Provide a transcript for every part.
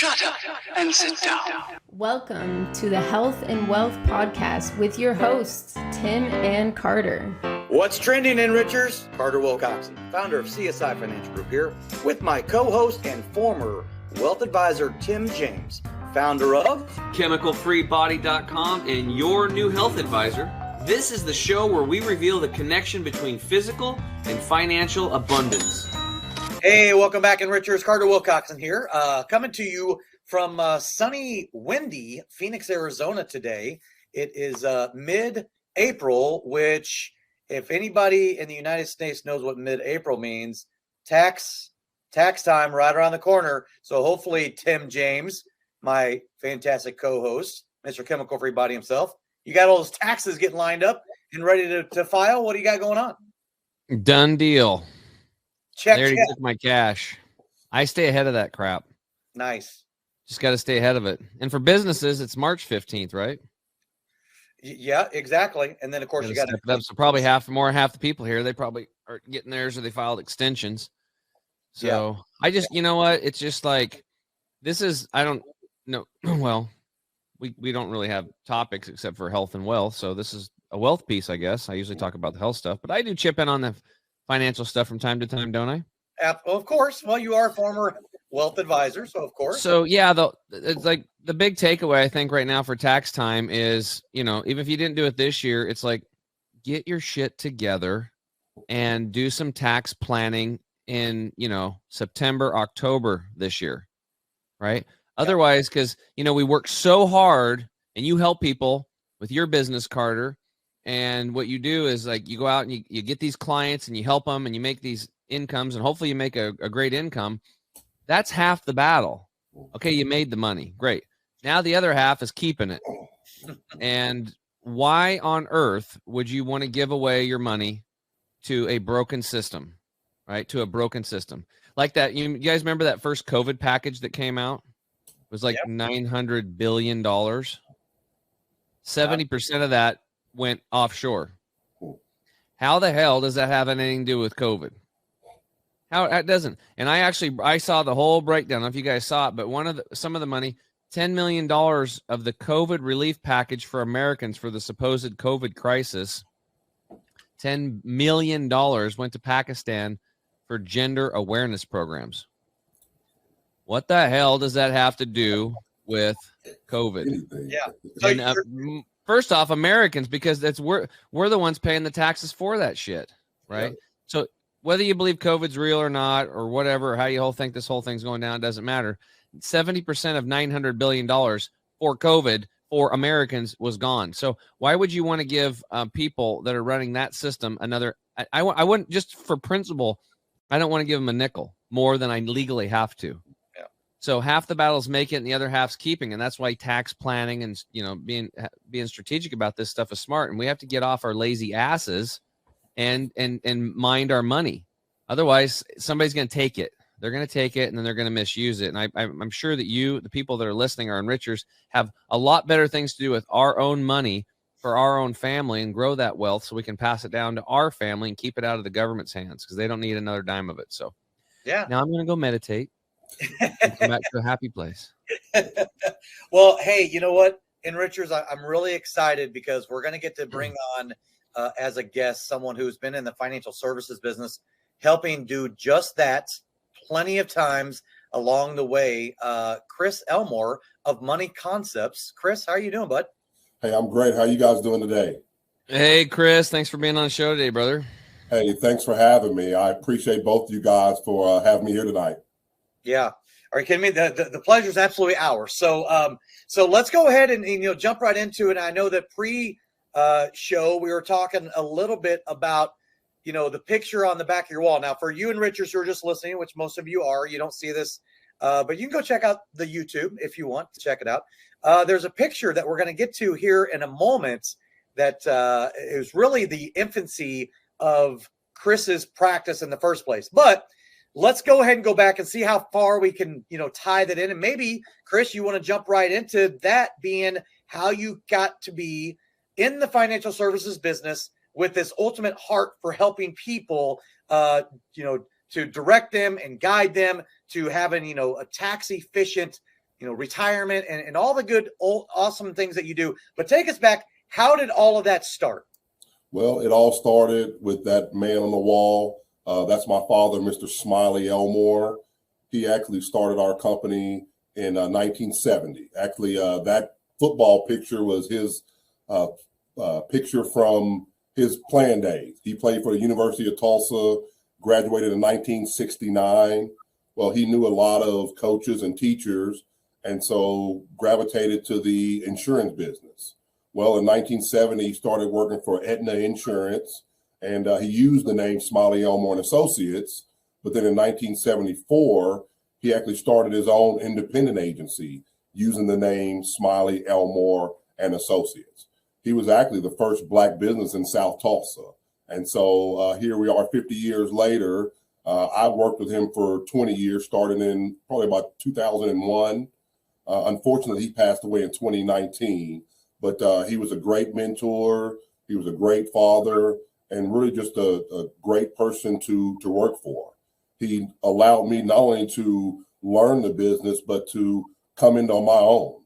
Shut up and sit down. Welcome to the Health and Wealth Podcast with your hosts, Tim and Carter. What's trending, Enrichers? Carter Wilcoxon, founder of CSI Financial Group here, with my co-host and former wealth advisor, Tim James, founder of ChemicalFreeBody.com and your new health advisor. This is the show where we reveal the connection between physical and financial abundance. Hey, welcome back, Enrichers. Carter Wilcoxon here, coming to you from sunny, windy Phoenix, Arizona today. It is mid-April, which, if anybody in the United States knows what mid-April means, tax time right around the corner. So hopefully, Tim James, my fantastic co-host, Mr. Chemical Free Body himself, you got all those taxes getting lined up and ready to file. What do you got going on? Done deal. Check. Took my cash. I stay ahead of that crap. Nice. Just got to stay ahead of it. And for businesses, it's March 15th, right? Yeah, exactly. And then, of course, you got to. So probably half the people here, they probably are getting theirs or they filed extensions. So I just, you know what? It's just like, this is, I don't know. Well, we don't really have topics except for health and wealth. So this is a wealth piece, I guess. I usually talk about the health stuff, but I do chip in on the financial stuff from time to time, don't I? Of course. Well, you are a former wealth advisor, so of course. So yeah, it's like the big takeaway I think right now for tax time is, even if you didn't do it this year, it's like, get your shit together and do some tax planning in, September, October this year, right? Yeah. Otherwise, because, we work so hard and you help people with your business, Carter. And what you do is like you go out and you get these clients and you help them and you make these incomes and hopefully you make a great income. That's half the battle. Okay, you made the money. Great. Now the other half is keeping it. And why on earth would you want to give away your money to a broken system, right? To a broken system. Like that. You guys remember that first COVID package that came out? It was like $900 billion. 70% of that went offshore. How the hell does that have anything to do with COVID? How it doesn't. And I saw the whole breakdown. I don't know if you guys saw it, but some of the money, $10 million of the COVID relief package for Americans for the supposed COVID crisis, $10 million went to Pakistan for gender awareness programs. What the hell does that have to do with COVID? Yeah. And, first off, Americans, because we're the ones paying the taxes for that shit, right? Yeah. So whether you believe COVID's real or not, or whatever, how you think this whole thing's going down, doesn't matter. 70% of $900 billion for COVID for Americans was gone. So why would you want to give people that are running that system another? I wouldn't, just for principle, I don't want to give them a nickel more than I legally have to. So half the battle's making it and the other half's keeping. And that's why tax planning and, being strategic about this stuff is smart. And we have to get off our lazy asses and mind our money. Otherwise, somebody's going to take it. They're going to take it and then they're going to misuse it. And I'm sure that the people that are listening, our enrichers, have a lot better things to do with our own money for our own family and grow that wealth so we can pass it down to our family and keep it out of the government's hands because they don't need another dime of it. So now I'm going to go meditate. And come back to a happy place. Well, hey, you know what, Enrichers, I'm really excited because we're going to get to bring on as a guest someone who's been in the financial services business, helping do just that plenty of times along the way. Chris Elmore of Money Concepts. Chris, how are you doing, bud? Hey, I'm great. How you guys doing today? Hey, Chris, thanks for being on the show today, brother. Hey, thanks for having me. I appreciate both of you guys for having me here tonight. Yeah. Are you kidding me? The pleasure is absolutely ours. So let's go ahead and jump right into it. I know that pre-show we were talking a little bit about the picture on the back of your wall. Now, for you enrichers who are just listening, which most of you are, you don't see this, but you can go check out the YouTube if you want to check it out. There's a picture that we're going to get to here in a moment that is really the infancy of Chris's practice in the first place, but. Let's go ahead and go back and see how far we can, tie that in. And maybe, Chris, you want to jump right into that being how you got to be in the financial services business with this ultimate heart for helping people, to direct them and guide them to having, a tax efficient, retirement and all the good, awesome things that you do. But take us back. How did all of that start? Well, it all started with that man on the wall. That's my father, Mr. Smiley Elmore. He actually started our company in 1970. Actually, that football picture was his picture from his playing days. He played for the University of Tulsa, graduated in 1969. Well, he knew a lot of coaches and teachers, and so gravitated to the insurance business. Well, in 1970, he started working for Aetna Insurance, and he used the name Smiley Elmore and Associates. But then in 1974, he actually started his own independent agency using the name Smiley Elmore and Associates. He was actually the first Black business in South Tulsa. And so here we are 50 years later. I worked with him for 20 years, starting in probably about 2001. Unfortunately, he passed away in 2019. But he was a great mentor. He was a great father, and really just a great person to work for. He allowed me not only to learn the business, but to come into my own.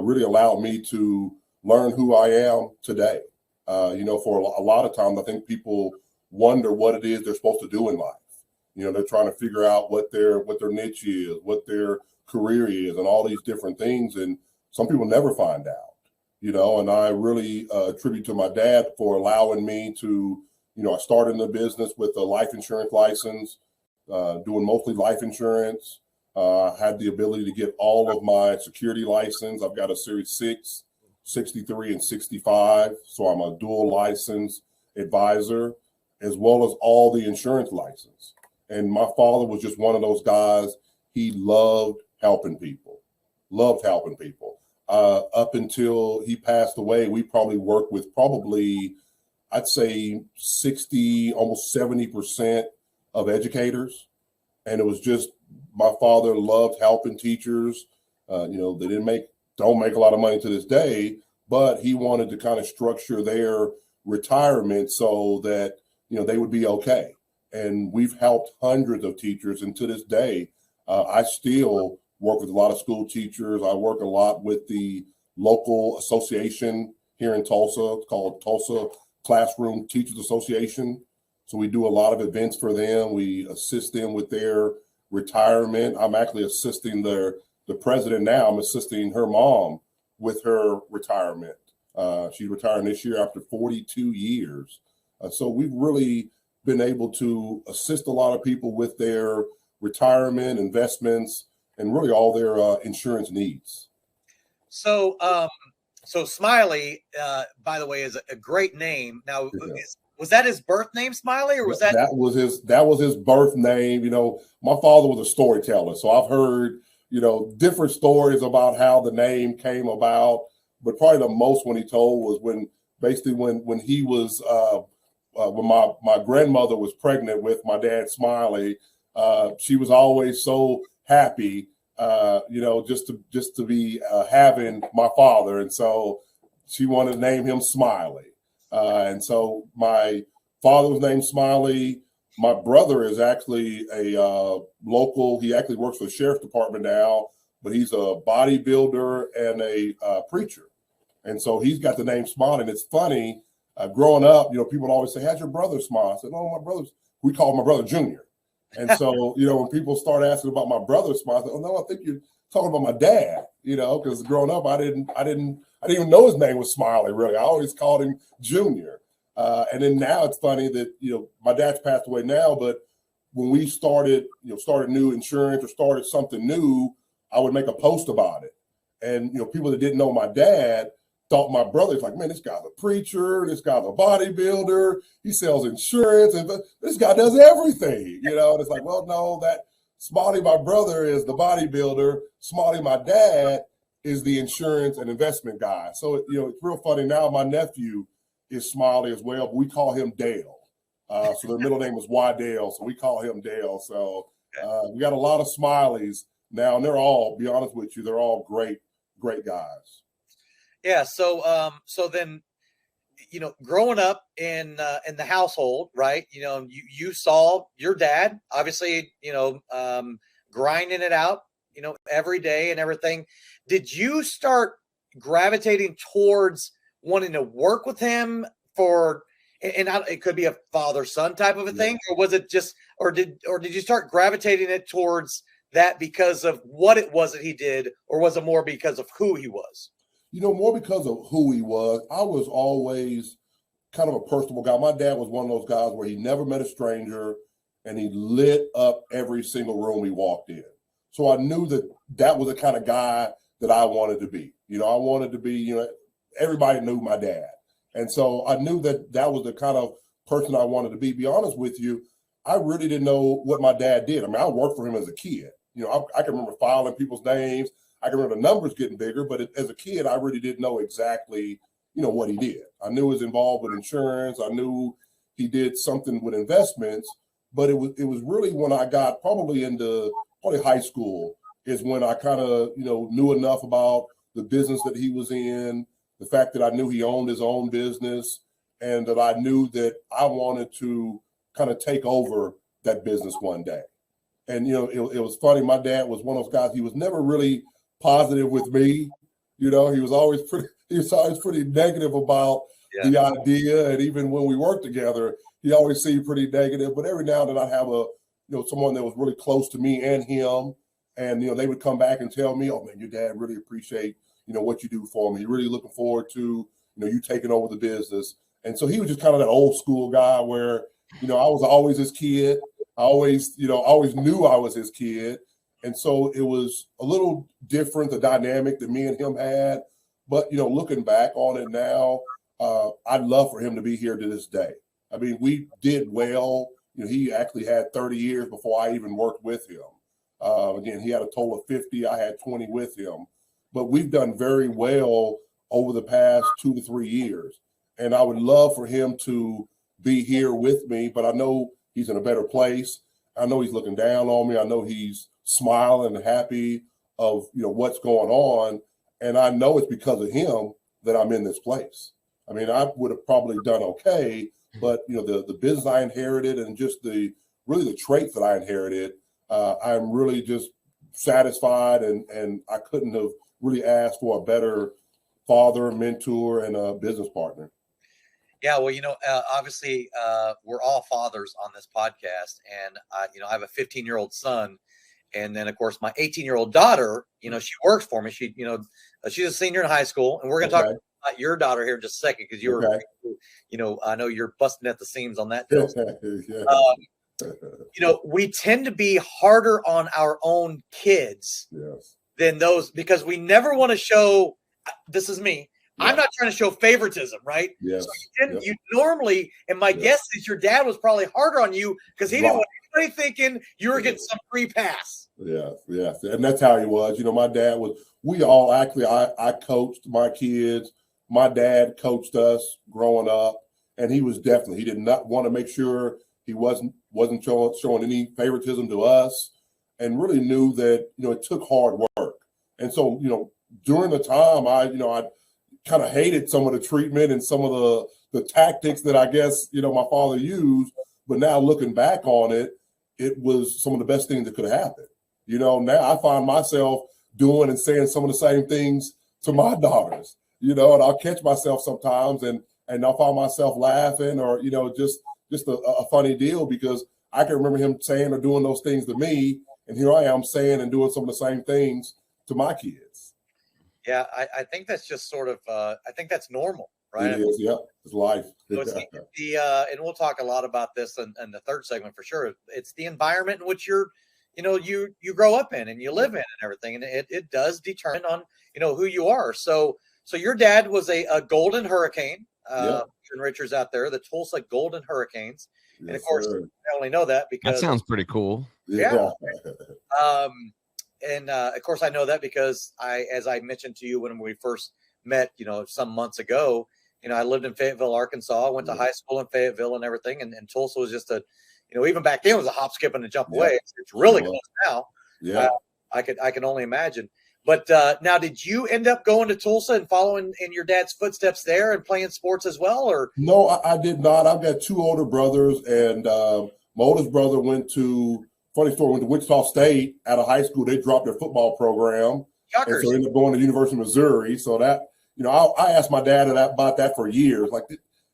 Really allowed me to learn who I am today. For a lot of times, I think people wonder what it is they're supposed to do in life. They're trying to figure out what their niche is, what their career is, and all these different things. And some people never find out. And I really attribute to my dad for allowing me to, I started in the business with a life insurance license, doing mostly life insurance. Had the ability to get all of my security license. I've got a Series 6, 63, and 65. So I'm a dual license advisor, as well as all the insurance license. And my father was just one of those guys. He loved helping people. Up until he passed away, we probably worked with I'd say 60, almost 70% of educators. And it was just, my father loved helping teachers. They don't make a lot of money to this day, but he wanted to kind of structure their retirement so that, they would be okay. And we've helped hundreds of teachers. And to this day, I still work with a lot of school teachers. I work a lot with the local association here in Tulsa. It's called Tulsa Classroom Teachers Association. So we do a lot of events for them. We assist them with their retirement. I'm actually assisting the president now. I'm assisting her mom with her retirement. She's retiring this year after 42 years. So we've really been able to assist a lot of people with their retirement, investments, and really all their insurance needs. So Smiley, by the way, is a great name. Now, was that his birth name, Smiley, or was that was his birth name? My father was a storyteller, so I've heard different stories about how the name came about. But probably the most one he told was when he was when my grandmother was pregnant with my dad Smiley. She was always so happy, just to be having my father, and so she wanted to name him Smiley. And so my father was named Smiley. My brother is actually a local. He actually works for the sheriff's department now, but he's a bodybuilder and a preacher, and so he's got the name Smiley. And it's funny, growing up, people always say, "How's your brother Smiley?" I said, "No, my brother's." We call my brother Junior. And so, when people start asking about my brother Smiley, I said, "Oh no, I think you're talking about my dad." Because growing up, I didn't even know his name was Smiley. Really, I always called him Junior. And then now it's funny that my dad's passed away now, but when we started new insurance or started something new, I would make a post about it, and people that didn't know my dad thought my brother's like, "Man, this guy's a preacher, this guy's a bodybuilder, he sells insurance, and this guy does everything." And it's like, well, no, that Smiley, my brother, is the bodybuilder. Smiley, my dad, is the insurance and investment guy. So it's real funny now. My nephew is Smiley as well, but we call him Dale. So their middle name is Dale, so we call him Dale. So we got a lot of Smileys now, and they're all, be honest with you, they're all great guys. Yeah. So then, growing up in the household, right? You saw your dad, obviously, grinding it out, every day and everything. Did you start gravitating towards wanting to work with him it could be a father-son type of a thing, or was it just, or did you start gravitating it towards that because of what it was that he did, or was it more because of who he was? More because of who he was. I was always kind of a personable guy. My dad was one of those guys where he never met a stranger, and he lit up every single room he walked in. So I knew that was the kind of guy that I wanted to be. I wanted to be, everybody knew my dad. And so I knew that was the kind of person I wanted to be. Be honest with you, I really didn't know what my dad did. I mean, I worked for him as a kid. I can remember filing people's names. I can remember the numbers getting bigger, but as a kid, I really didn't know exactly, what he did. I knew he was involved with insurance. I knew he did something with investments, but it was really when I got probably high school is when I kind of, knew enough about the business that he was in, the fact that I knew he owned his own business, and that I knew that I wanted to kind of take over that business one day. And, it was funny. My dad was one of those guys. He was never really positive with me. He was always pretty negative about the idea. And even when we worked together, he always seemed pretty negative. But every now and then I'd have someone that was really close to me and him. And, they would come back and tell me, oh man, your dad really appreciate, what you do for me. You're really looking forward to, you taking over the business. And so he was just kind of that old school guy where, I was always his kid. I always knew I was his kid. And so it was a little different, the dynamic that me and him had. But, looking back on it now, I'd love for him to be here to this day. I mean, we did well. He actually had 30 years before I even worked with him. Again, he had a total of 50. I had 20 with him. But we've done very well over the past 2 to 3 years. And I would love for him to be here with me, but I know he's in a better place. I know he's looking down on me. I know he's smiling and happy of, what's going on. And I know it's because of him that I'm in this place. I mean, I would have probably done okay, but, the business I inherited and just the traits that I inherited, I'm really just satisfied, and I couldn't have really asked for a better father, mentor, and a business partner. Yeah, well, obviously, we're all fathers on this podcast, and I have a 15-year-old son, and then of course my 18-year-old daughter. She works for me. She's a senior in high school, and we're going to talk about your daughter here in just a second because you were, I know you're busting at the seams on that. We tend to be harder on our own kids than those because we never want to show. This is me. Yeah. I'm not trying to show favoritism, right? Yes. So you normally, and my guess is your dad was probably harder on you because he didn't want anybody thinking you were getting some free pass. Yeah. And that's how he was. My dad was, we all actually, I coached my kids. My dad coached us growing up, and he did not want to make sure he wasn't showing any favoritism to us, and really knew that, it took hard work. And so, during the time I kind of hated some of the treatment and some of the tactics that I guess, my father used, but now looking back on it, it was some of the best things that could have happened. Now I find myself doing and saying some of the same things to my daughters, and I'll catch myself sometimes and I'll find myself laughing or, just a funny deal because I can remember him saying or doing those things to me. And here I am saying and doing some of the same things to my kids. Yeah, I think that's just sort of, I think that's normal, right? It is, yeah. It's life. So it's and we'll talk a lot about this in the third segment for sure. It's the environment in which you grow up in and you live in and everything. And it does determine on, who you are. So your dad was a Golden Hurricane. And Richards out there, the Tulsa Golden Hurricanes. Yes, and of course, I only know that because that sounds pretty cool. Yeah. And of course, I know that because as I mentioned to you when we first met, some months ago, I lived in Fayetteville, Arkansas. I went to high school in Fayetteville and everything. And Tulsa was just even back then it was a hop, skip, and a jump away. It's really close now. Yeah. I can only imagine. But now, did you end up going to Tulsa and following in your dad's footsteps there and playing sports as well? Or no, I did not. I've got two older brothers, and my oldest brother went to funny story. Went to Wichita State out of high school. They dropped their football program, and so ended up going to the University of Missouri. So that, I asked my dad about that for years. Like,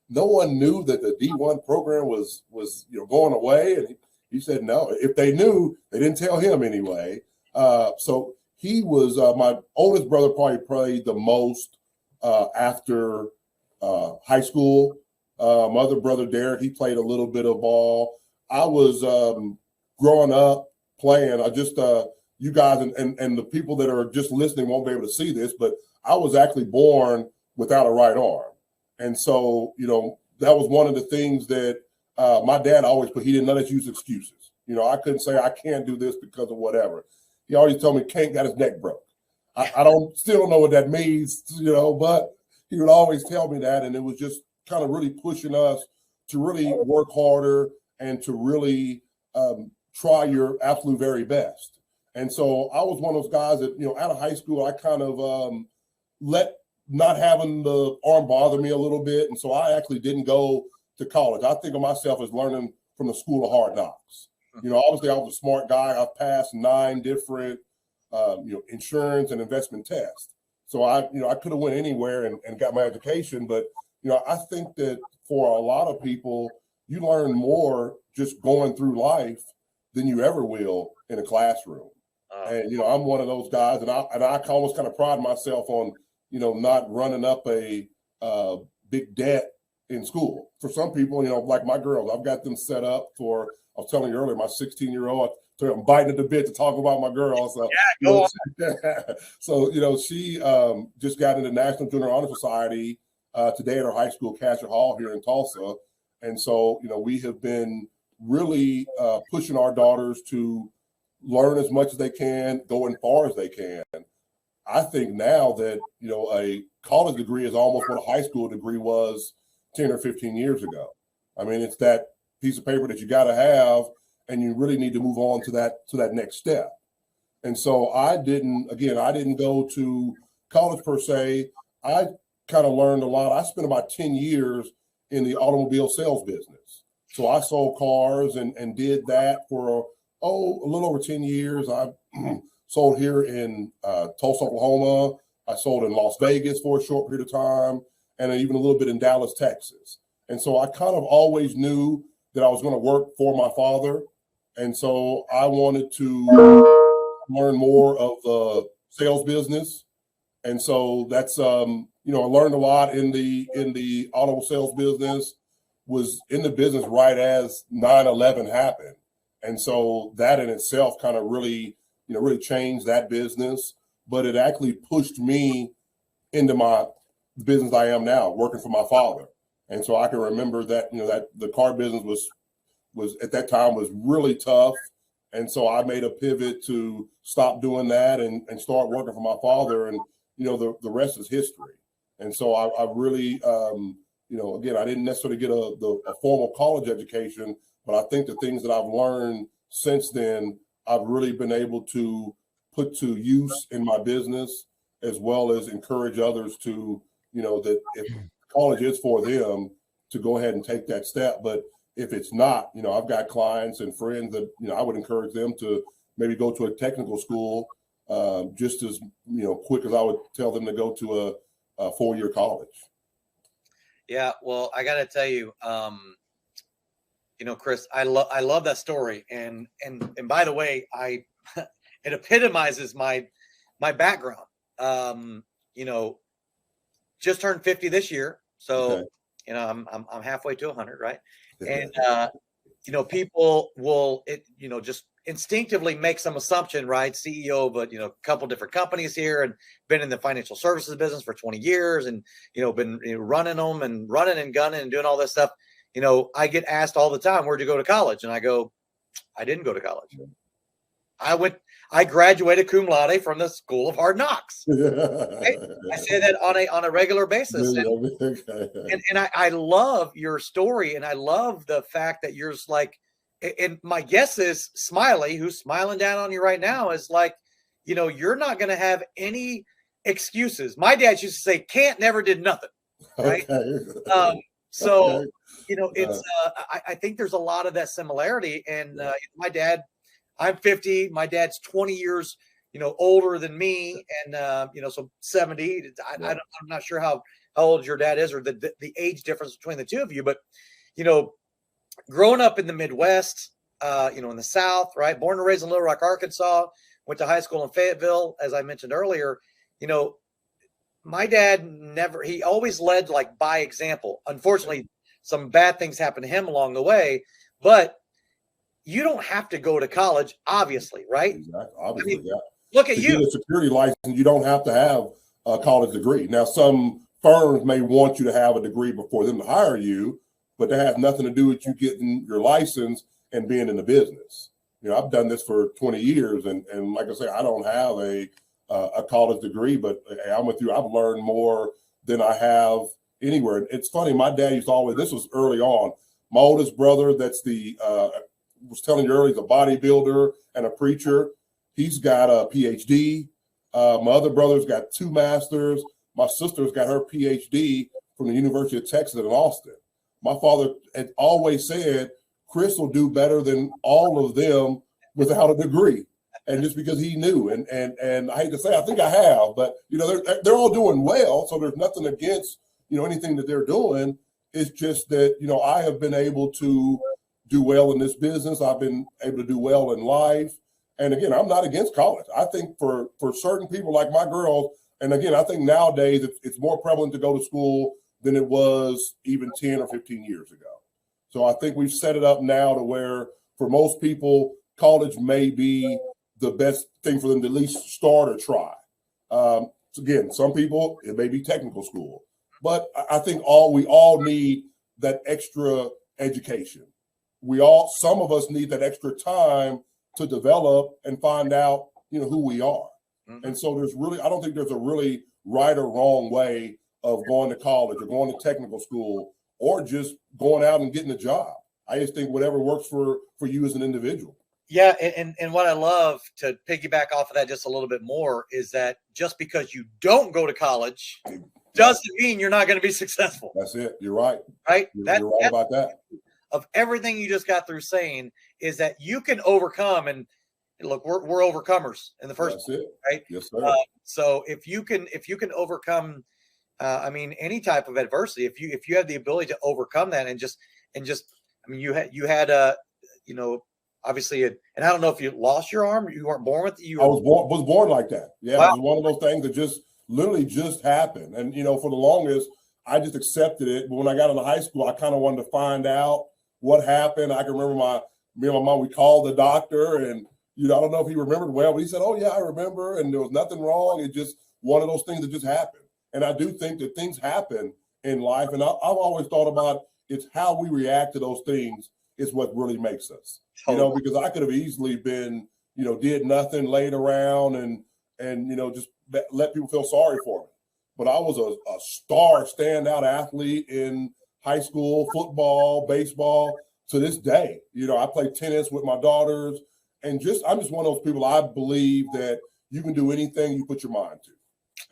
no one knew that the D1 program was going away, and he said no. If they knew, they didn't tell him anyway. So he was my oldest brother. Probably played the most after high school. My other brother Derek, he played a little bit of ball. I was growing up playing. I just you guys and the people that are just listening won't be able to see this, but I was actually born without a right arm. And so, that was one of the things that my dad always put. He didn't let us use excuses. I couldn't say I can't do this because of whatever. He always told me Kent got his neck broke. I still don't know what that means, but he would always tell me that. And it was just kind of really pushing us to really work harder and to really try your absolute very best. And so I was one of those guys that, out of high school, I kind of let not having the arm bother me a little bit. And so I actually didn't go to college. I think of myself as learning from the school of hard knocks. Obviously I was a smart guy. I've passed 9 different, insurance and investment tests. So I could have went anywhere and got my education. But, I think that for a lot of people, you learn more just going through life than you ever will in a classroom. And, I'm one of those guys, and I almost kind of pride myself on, not running up a big debt in school. For some people, like my girls, I've got them set up for, I was telling you earlier, my 16-year-old, I'm biting at the bit to talk about my girl. So, so she just got into National Junior Honor Society today at our high school, Casher Hall here in Tulsa. And so, we have been really pushing our daughters to learn as much as they can, go as far as they can. I think now that, a college degree is almost what a high school degree was 10 or 15 years ago. I mean, it's that piece of paper that you got to have, and you really need to move on to that next step. And so I didn't go to college per se. I kind of learned a lot. I spent about 10 years in the automobile sales business. So I sold cars and did that for a little over 10 years. I sold here in Tulsa, Oklahoma. I sold in Las Vegas for a short period of time, and even a little bit in Dallas, Texas. And so I kind of always knew that I was going to work for my father. And so I wanted to learn more of the sales business. And so that's, I learned a lot in the auto sales business, was in the business right as 9/11 happened. And so that in itself kind of really changed that business, but it actually pushed me into my business I am now, working for my father. And so I can remember that, that the car business was at that time was really tough. And so I made a pivot to stop doing that and start working for my father. And, the rest is history. And so I really, again, I didn't necessarily get a formal college education, but I think the things that I've learned since then, I've really been able to put to use in my business, as well as encourage others to, that if college is for them, to go ahead and take that step. But if it's not, I've got clients and friends that, I would encourage them to maybe go to a technical school just as, quick as I would tell them to go to a 4-year college. Yeah, well, I got to tell you, Chris, I love that story. And by the way, it epitomizes my background. Just turned 50 this year. So, okay. I'm halfway to 100, right? And, people will, just instinctively make some assumption, right? CEO of a couple different companies here, and been in the financial services business for 20 years, and, been running them and running and gunning and doing all this stuff. I get asked all the time, where'd you go to college? And I go, I didn't go to college. I graduated cum laude from the School of Hard Knocks. Right? I say that on a regular basis. And I love your story, and I love the fact that you're just like, and my guess is Smiley, who's smiling down on you right now, is like, you're not going to have any excuses. My dad used to say, can't never did nothing. Right. Okay. It's, I think there's a lot of that similarity. And my dad, I'm 50. My dad's 20 years, older than me. And, so 70. I'm not sure how old your dad is or the age difference between the two of you. But, growing up in the Midwest, in the South, right? Born and raised in Little Rock, Arkansas, went to high school in Fayetteville, as I mentioned earlier. My dad he always led like by example. Unfortunately, some bad things happened to him along the way, but you don't have to go to college, obviously, right? Exactly. Obviously, yeah. Look at to you. get a security license, you don't have to have a college degree. Now, some firms may want you to have a degree before them to hire you, but that has nothing to do with you getting your license and being in the business. I've done this for 20 years, and like I say, I don't have a college degree, but I'm with you. I've learned more than I have anywhere. It's funny. My dad used to always, this was early on. My oldest brother, that's was telling you earlier, he's a bodybuilder and a preacher. He's got a PhD. My other brother's got 2 masters. My sister's got her PhD from the University of Texas in Austin. My father had always said, Chris will do better than all of them without a degree. And just because he knew, and I hate to say, I think I have, but they're all doing well, so there's nothing against anything that they're doing. It's just that I have been able to do well in this business. I've been able to do well in life, and again, I'm not against college. I think for certain people like my girls, and again, I think nowadays it's more prevalent to go to school than it was even 10 or 15 years ago. So I think we've set it up now to where for most people, college may be the best thing for them to at least start or try. Again, some people, it may be technical school, but I think we all need that extra education. Some of us need that extra time to develop and find out, who we are. Mm-hmm. And so I don't think there's a really right or wrong way of going to college or going to technical school or just going out and getting a job. I just think whatever works for you as an individual. Yeah, and what I love, to piggyback off of that just a little bit more, is that just because you don't go to college doesn't mean you're not going to be successful. That's it. You're right. Right? You're right about that. Of everything you just got through saying is that you can overcome, and look, we're overcomers in the first place, right? Yes, sir. So if you can overcome, any type of adversity, if you have the ability to overcome that and just, you had obviously, and I don't know if you lost your arm. You weren't born with it. I was born like that. Yeah, wow. It was one of those things that just literally happened. And for the longest, I just accepted it. But when I got into high school, I kind of wanted to find out what happened. I can remember me and my mom. We called the doctor, and I don't know if he remembered well, but he said, "Oh yeah, I remember," and there was nothing wrong. It just one of those things that just happened. And I do think that things happen in life, and I've always thought about it's how we react to those things is what really makes us. Totally. Because I could have easily been, did nothing, laid around and just let people feel sorry for me. But I was a star, standout athlete in high school, football, baseball. To this day, I play tennis with my daughters, and I'm just one of those people. I believe that you can do anything you put your mind to.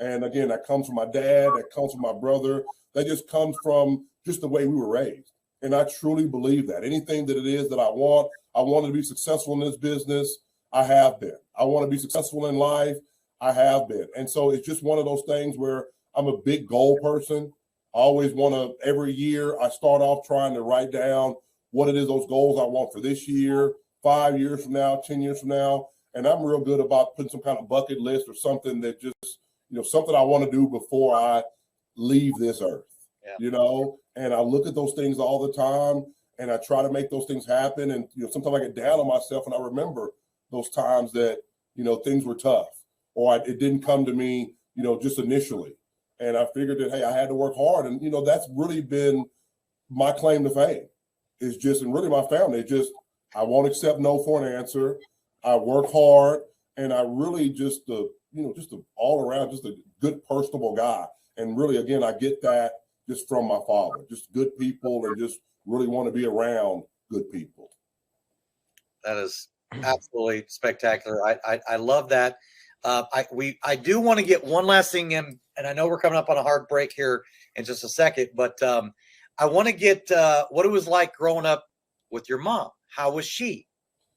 And again, that comes from my dad, that comes from my brother, that just comes from just the way we were raised. And I truly believe that anything that it is that I wanted to be successful in this business, I have been. I want to be successful in life, I have been. And so it's just one of those things where I'm a big goal person. I always want to, every year, I start off trying to write down what it is, those goals I want for this year, 5 years from now, 10 years from now. And I'm real good about putting some kind of bucket list or something that just, something I want to do before I leave this earth. Yeah. And I look at those things all the time, and I try to make those things happen. And, sometimes I get down on myself, and I remember those times that, things were tough, or it didn't come to me, just initially. And I figured that, hey, I had to work hard. And, that's really been my claim to fame, is just, and really my family, I won't accept no for an answer. I work hard, and I really just all around, just a good, personable guy. And really, again, I get that just from my father, just good people, and just really want to be around good people. That is absolutely spectacular. I love that. I do want to get one last thing in, and I know we're coming up on a hard break here in just a second, but I want to get what it was like growing up with your mom. How was she?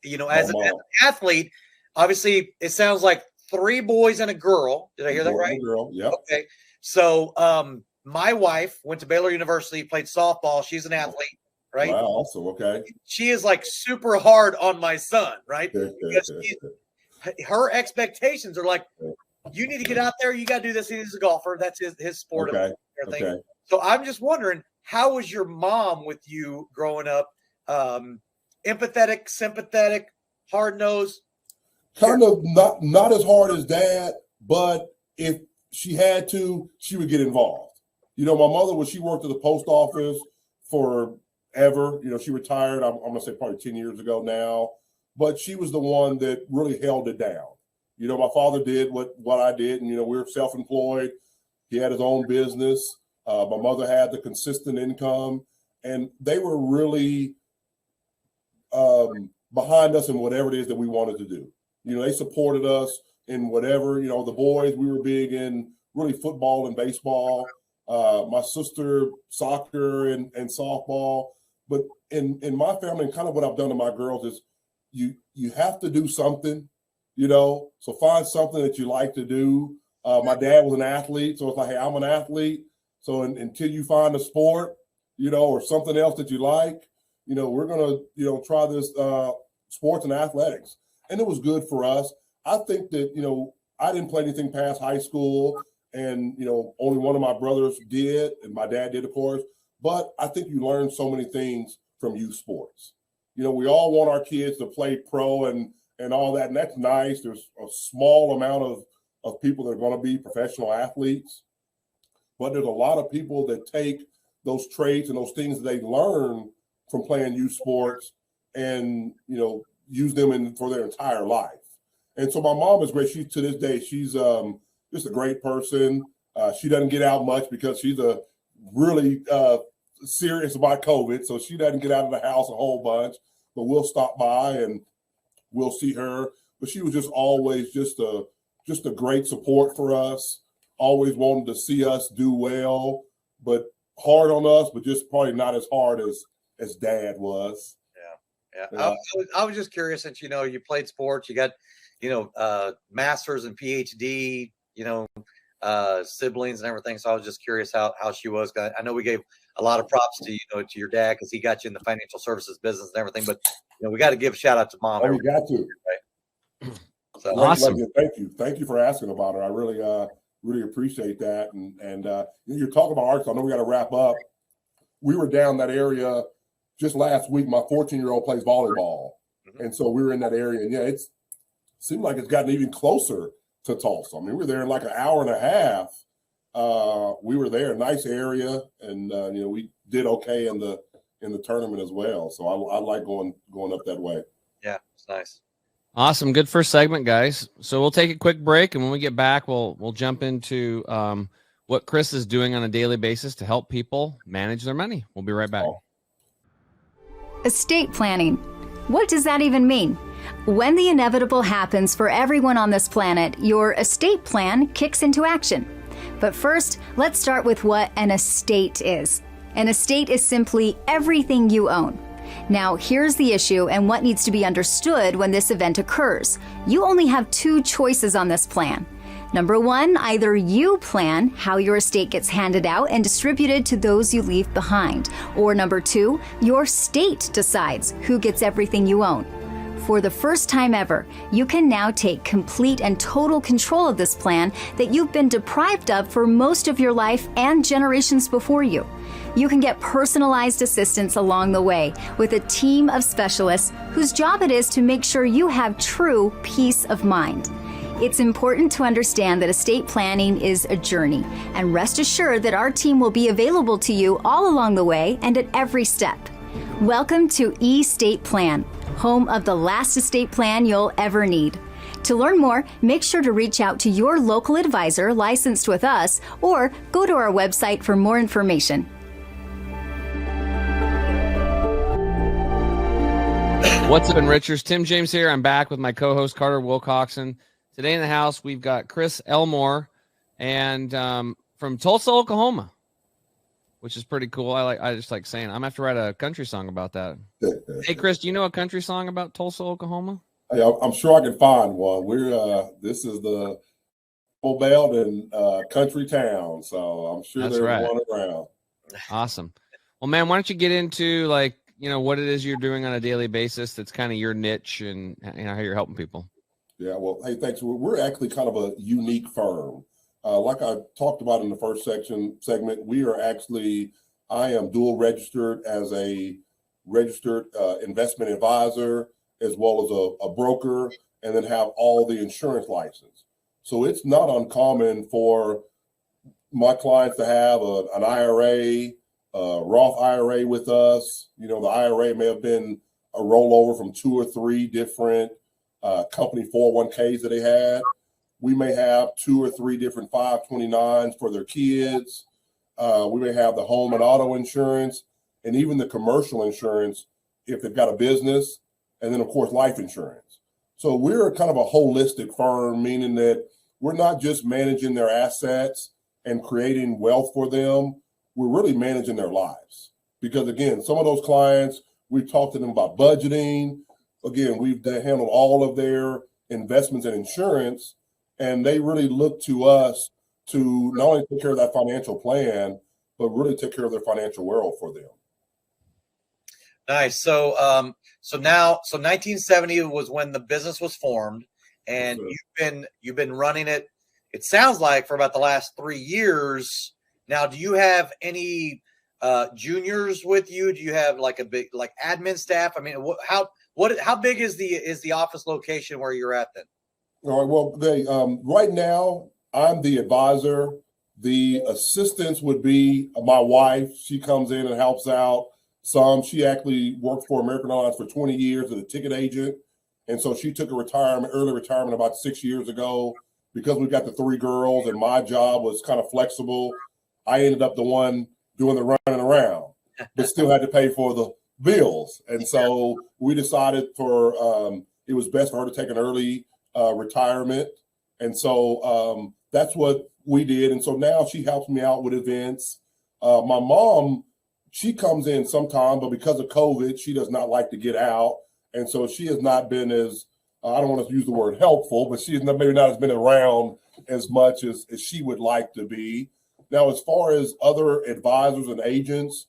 as an athlete, obviously it sounds like 3 boys and a girl. Did I hear that right? Girl, yeah. Okay. So my wife went to Baylor University, played softball. She's an athlete, right? Wow, awesome. Okay. She is like super hard on my son, right? Because her expectations are like, you need to get out there. You got to do this. He's a golfer. That's his sport. Okay. And everything. So I'm just wondering, how was your mom with you growing up? Empathetic, sympathetic, hard-nosed? Kind of not as hard as dad, but if she had to, she would get involved. My mother, she worked at the post office forever. She retired, I'm going to say probably 10 years ago now, but she was the one that really held it down. My father did what I did, and, we were self-employed. He had his own business. My mother had the consistent income, and they were really behind us in whatever it is that we wanted to do. They supported us in whatever, the boys, we were big in really football and baseball. My sister, soccer and softball. But in my family, and kind of what I've done to my girls is you have to do something, so find something that you like to do. My dad was an athlete, so it's like, hey, I'm an athlete. So until you find a sport, or something else that you like, we're going to, try this sports and athletics. And it was good for us. I think that, I didn't play anything past high school, and, only one of my brothers did, and my dad did, of course. But I think you learn so many things from youth sports. We all want our kids to play pro and all that, and that's nice. There's a small amount of people that are going to be professional athletes, but there's a lot of people that take those traits and those things that they learn from playing youth sports and, use them for their entire life. And so my mom is great. To this day, she's just a great person. She doesn't get out much because she's a really serious about COVID. So she doesn't get out of the house a whole bunch, but we'll stop by and we'll see her. But she was just always just a great support for us, always wanted to see us do well, but hard on us, but just probably not as hard as dad was. Yeah. I was just curious, since, you played sports, you got, masters and PhD, siblings and everything. So I was just curious how she was. I know we gave a lot of props to, to your dad, because he got you in the financial services business and everything, but we got to give a shout out to mom. Oh, we got to. Right? So awesome. Thank you for asking about her. I really appreciate that. And you're talking about Arkansas. I know we got to wrap up. We were down that area just last week. My 14-year-old plays volleyball. Mm-hmm. And so we were in that area, and it seemed like it's gotten even closer to Tulsa. I mean, we were there in like an hour and a half. We were there, nice area, and we did okay in the tournament as well. So I like going up that way. Yeah, it's nice. Awesome. Good first segment, guys. So we'll take a quick break, and when we get back, we'll jump into what Chris is doing on a daily basis to help people manage their money. We'll be right back. Estate planning. What does that even mean? When the inevitable happens for everyone on this planet, your estate plan kicks into action. But first, let's start with what an estate is. An estate is simply everything you own. Now, here's the issue and what needs to be understood when this event occurs. You only have 2 choices on this plan. Number 1, either you plan how your estate gets handed out and distributed to those you leave behind. Or number 2, your state decides who gets everything you own. For the first time ever, you can now take complete and total control of this plan that you've been deprived of for most of your life and generations before you. You can get personalized assistance along the way with a team of specialists whose job it is to make sure you have true peace of mind. It's important to understand that estate planning is a journey, and rest assured that our team will be available to you all along the way and at every step. Welcome to eState Plan, home of the last estate plan you'll ever need. To learn more, make sure to reach out to your local advisor licensed with us, or go to our website for more information. What's up, Enrichers? Tim James here. I'm back with my co-host Carter Wilcoxon. Today in the house, we've got Chris Elmore, and from Tulsa, Oklahoma. which is pretty cool. I just like saying, I'm gonna have to write a country song about that. Hey, Chris, do you know a country song about Tulsa, Oklahoma? Hey, I'm sure I can find one. This is the Belt and country town, so I'm sure That's there's right. one around. Awesome. Well, man, why don't you get into like, what it is you're doing on a daily basis that's kind of your niche and how you're helping people. Yeah, well, hey, thanks. We're actually kind of a unique firm. Like I talked about in the first segment, I am dual registered as a registered investment advisor, as well as a broker, and then have all the insurance license. So it's not uncommon for my clients to have an IRA, Roth IRA with us. The IRA may have been a rollover from 2 or 3 different company 401ks that they had. We may have 2 or 3 different 529s for their kids. We may have the home and auto insurance, and even the commercial insurance if they've got a business, and then of course life insurance. So we're kind of a holistic firm, meaning that we're not just managing their assets and creating wealth for them. We're really managing their lives. Because again, some of those clients, we've talked to them about budgeting. Again, we've handled all of their investments and insurance, and they really look to us to not only take care of that financial plan, but really take care of their financial world for them. Nice. So 1970 was when the business was formed, and you've been running it. It sounds like for about the last 3 years. Now, do you have any juniors with you? Do you have like a big admin staff? I mean, how big is the office location where you're at then? All right. Well, right now I'm the advisor. The assistants would be my wife. She comes in and helps out some. She actually worked for American Airlines for 20 years as a ticket agent. And so she took early retirement about 6 years ago. Because we've got the 3 girls and my job was kind of flexible, I ended up the one doing the running around, but still had to pay for the bills. And so we decided it was best for her to take an early retirement. And so that's what we did. And so now she helps me out with events. My mom, she comes in sometime, but because of COVID, she does not like to get out. And so she has not been as, I don't want to use the word helpful, but she's maybe not has been around as much as she would like to be. Now, as far as other advisors and agents,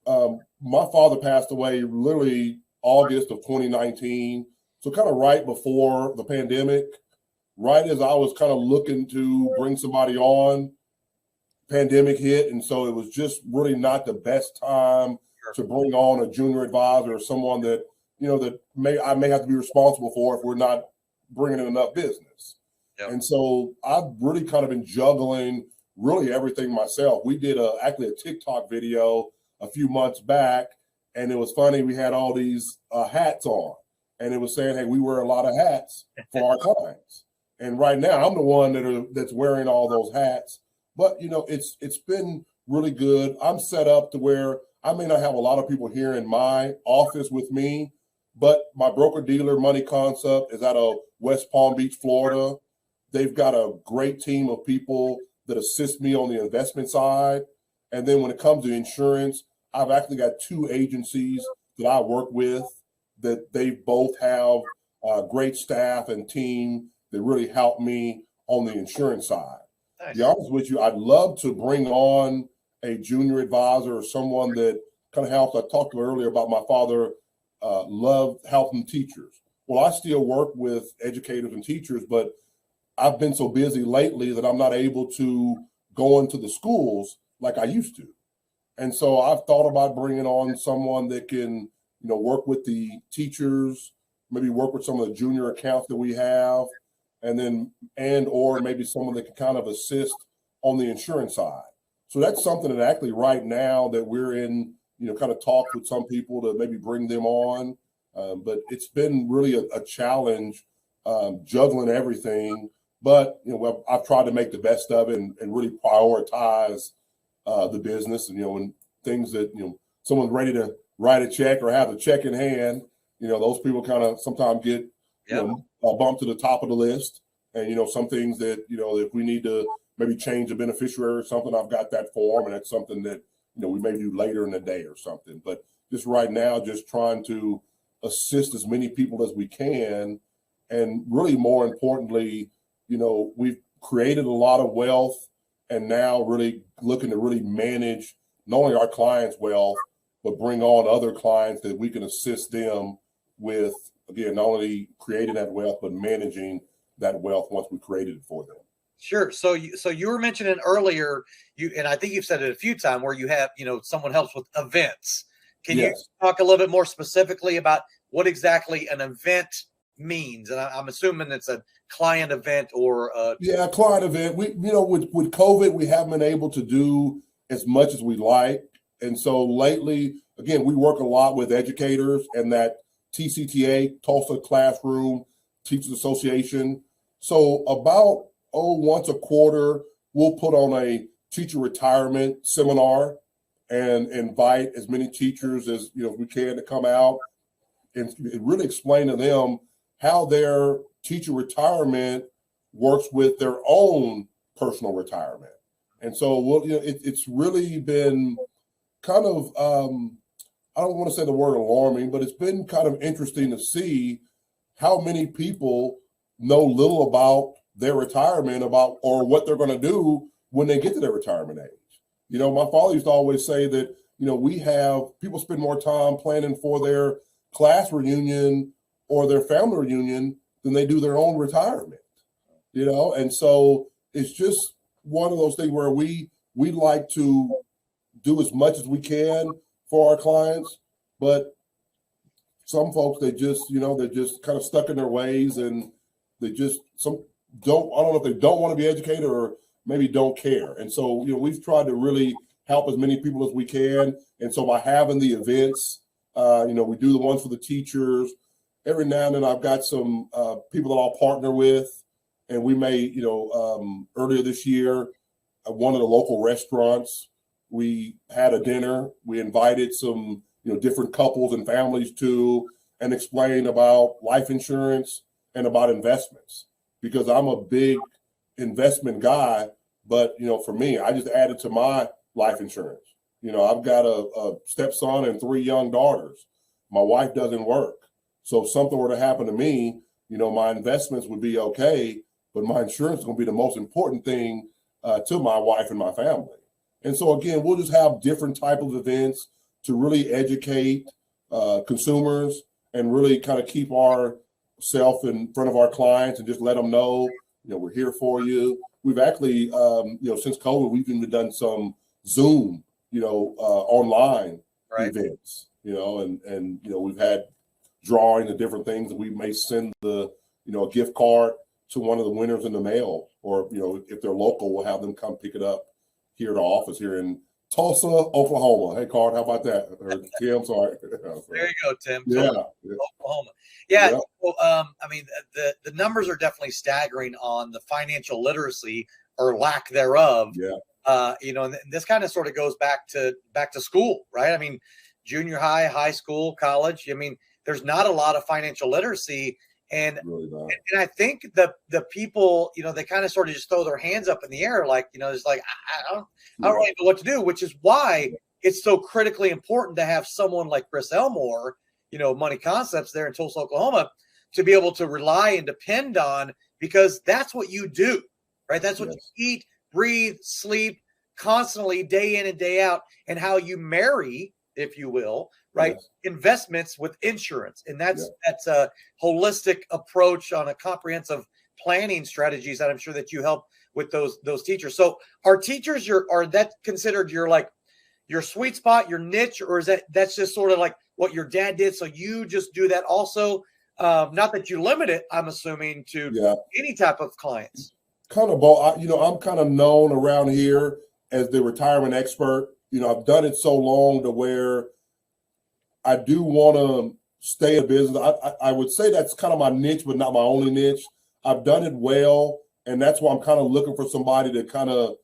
my father passed away literally August of 2019. So kind of right before the pandemic, right as I was kind of looking to bring somebody on, pandemic hit. And so it was just really not the best time to bring on a junior advisor or someone that, that I may have to be responsible for if we're not bringing in enough business. Yep. And so I've really kind of been juggling really everything myself. We did actually a TikTok video a few months back, and it was funny. We had all these hats on, and it was saying, hey, we wear a lot of hats for our clients. And right now I'm the one that's wearing all those hats. But, it's been really good. I'm set up to where I may not have a lot of people here in my office with me, but my broker-dealer Money Concept is out of West Palm Beach, Florida. They've got a great team of people that assist me on the investment side. And then when it comes to insurance, I've actually got 2 agencies that I work with that they both have great staff and team that really help me on the insurance side. Nice. To be honest with you, I'd love to bring on a junior advisor or someone that kind of helps. I talked to earlier about my father loved helping teachers. Well, I still work with educators and teachers, but I've been so busy lately that I'm not able to go into the schools like I used to. And so I've thought about bringing on someone that can, work with the teachers, maybe work with some of the junior accounts that we have, or maybe someone that can kind of assist on the insurance side. So that's something that actually right now that we're in, kind of talk with some people to maybe bring them on. But it's been really a challenge juggling everything. But, I've tried to make the best of it and really prioritize the business. And, when things that, someone's ready to write a check or have a check in hand, those people kind of sometimes get bumped to the top of the list. And, some things that, if we need to maybe change a beneficiary or something, I've got that form. And that's something that, we may do later in the day or something. But just right now, just trying to assist as many people as we can. And really, more importantly, we've created a lot of wealth, and now really looking to really manage not only our clients' wealth, but bring on other clients that we can assist them with, again, not only creating that wealth, but managing that wealth once we created it for them. Sure. So you were mentioning earlier, and I think you've said it a few times, where you have, someone helps with events. Can you talk a little bit more specifically about what exactly an event means? And I'm assuming it's a client event or a client event. We, with COVID, we haven't been able to do as much as we like. And so lately, again, we work a lot with educators and that TCTA, Tulsa Classroom Teachers Association. So about once a quarter, we'll put on a teacher retirement seminar and invite as many teachers as we can to come out and really explain to them how their teacher retirement works with their own personal retirement. And so it's really been kind of I don't want to say the word alarming, but it's been kind of interesting to see how many people know little about their retirement, or what they're going to do when they get to their retirement age. My father used to always say that, we have people spend more time planning for their class reunion or their family reunion than they do their own retirement, and so it's just one of those things where we like to do as much as we can for our clients, but some folks, they're just kind of stuck in their ways, and they just I don't know if they don't want to be educated or maybe don't care. And so, we've tried to really help as many people as we can. And so by having the events, we do the ones for the teachers. Every now and then I've got some people that I'll partner with, and we may, earlier this year, one of the local restaurants, we had a dinner. We invited some, different couples and families to, and explained about life insurance and about investments, because I'm a big investment guy. But, for me, I just added to my life insurance. I've got a stepson and 3 young daughters. My wife doesn't work. So if something were to happen to me, my investments would be okay, but my insurance is going to be the most important thing to my wife and my family. And so, again, we'll just have different type of events to really educate consumers and really kind of keep ourselves in front of our clients and just let them know, we're here for you. We've actually, since COVID, we've even done some Zoom, online events, and we've had drawing of different things, and we may send a gift card to one of the winners in the mail, or, if they're local, we'll have them come pick it up here at the office here in Tulsa, Oklahoma. Hey, Card, how about that? Or Tim, sorry. There you go, Tim. Yeah. Oklahoma. Yeah. Well, the numbers are definitely staggering on the financial literacy or lack thereof. Yeah. And this kind of sort of goes back to school, right? I mean, junior high, high school, college. I mean, there's not a lot of financial literacy. And, really and I think the people, they kind of sort of just throw their hands up in the air, like, it's like, I don't really know what to do, which is why it's so critically important to have someone like Chris Elmore, Money Concepts there in Tulsa, Oklahoma, to be able to rely and depend on, because that's what you do, right? That's what you eat, breathe, sleep constantly, day in and day out, and how you marry, if you will, right? Yes. Investments with insurance. And that's a holistic approach on a comprehensive planning strategies that I'm sure that you help with those teachers. So are teachers are that considered your sweet spot, your niche, or is that's just sort of like what your dad did? So you just do that also? Not that you limit it, I'm assuming, to any type of clients. Kind of both. I'm kind of known around here as the retirement expert. I've done it so long to where I do want to stay in business. I would say that's kind of my niche, but not my only niche. I've done it well, and that's why I'm kind of looking for somebody to kind of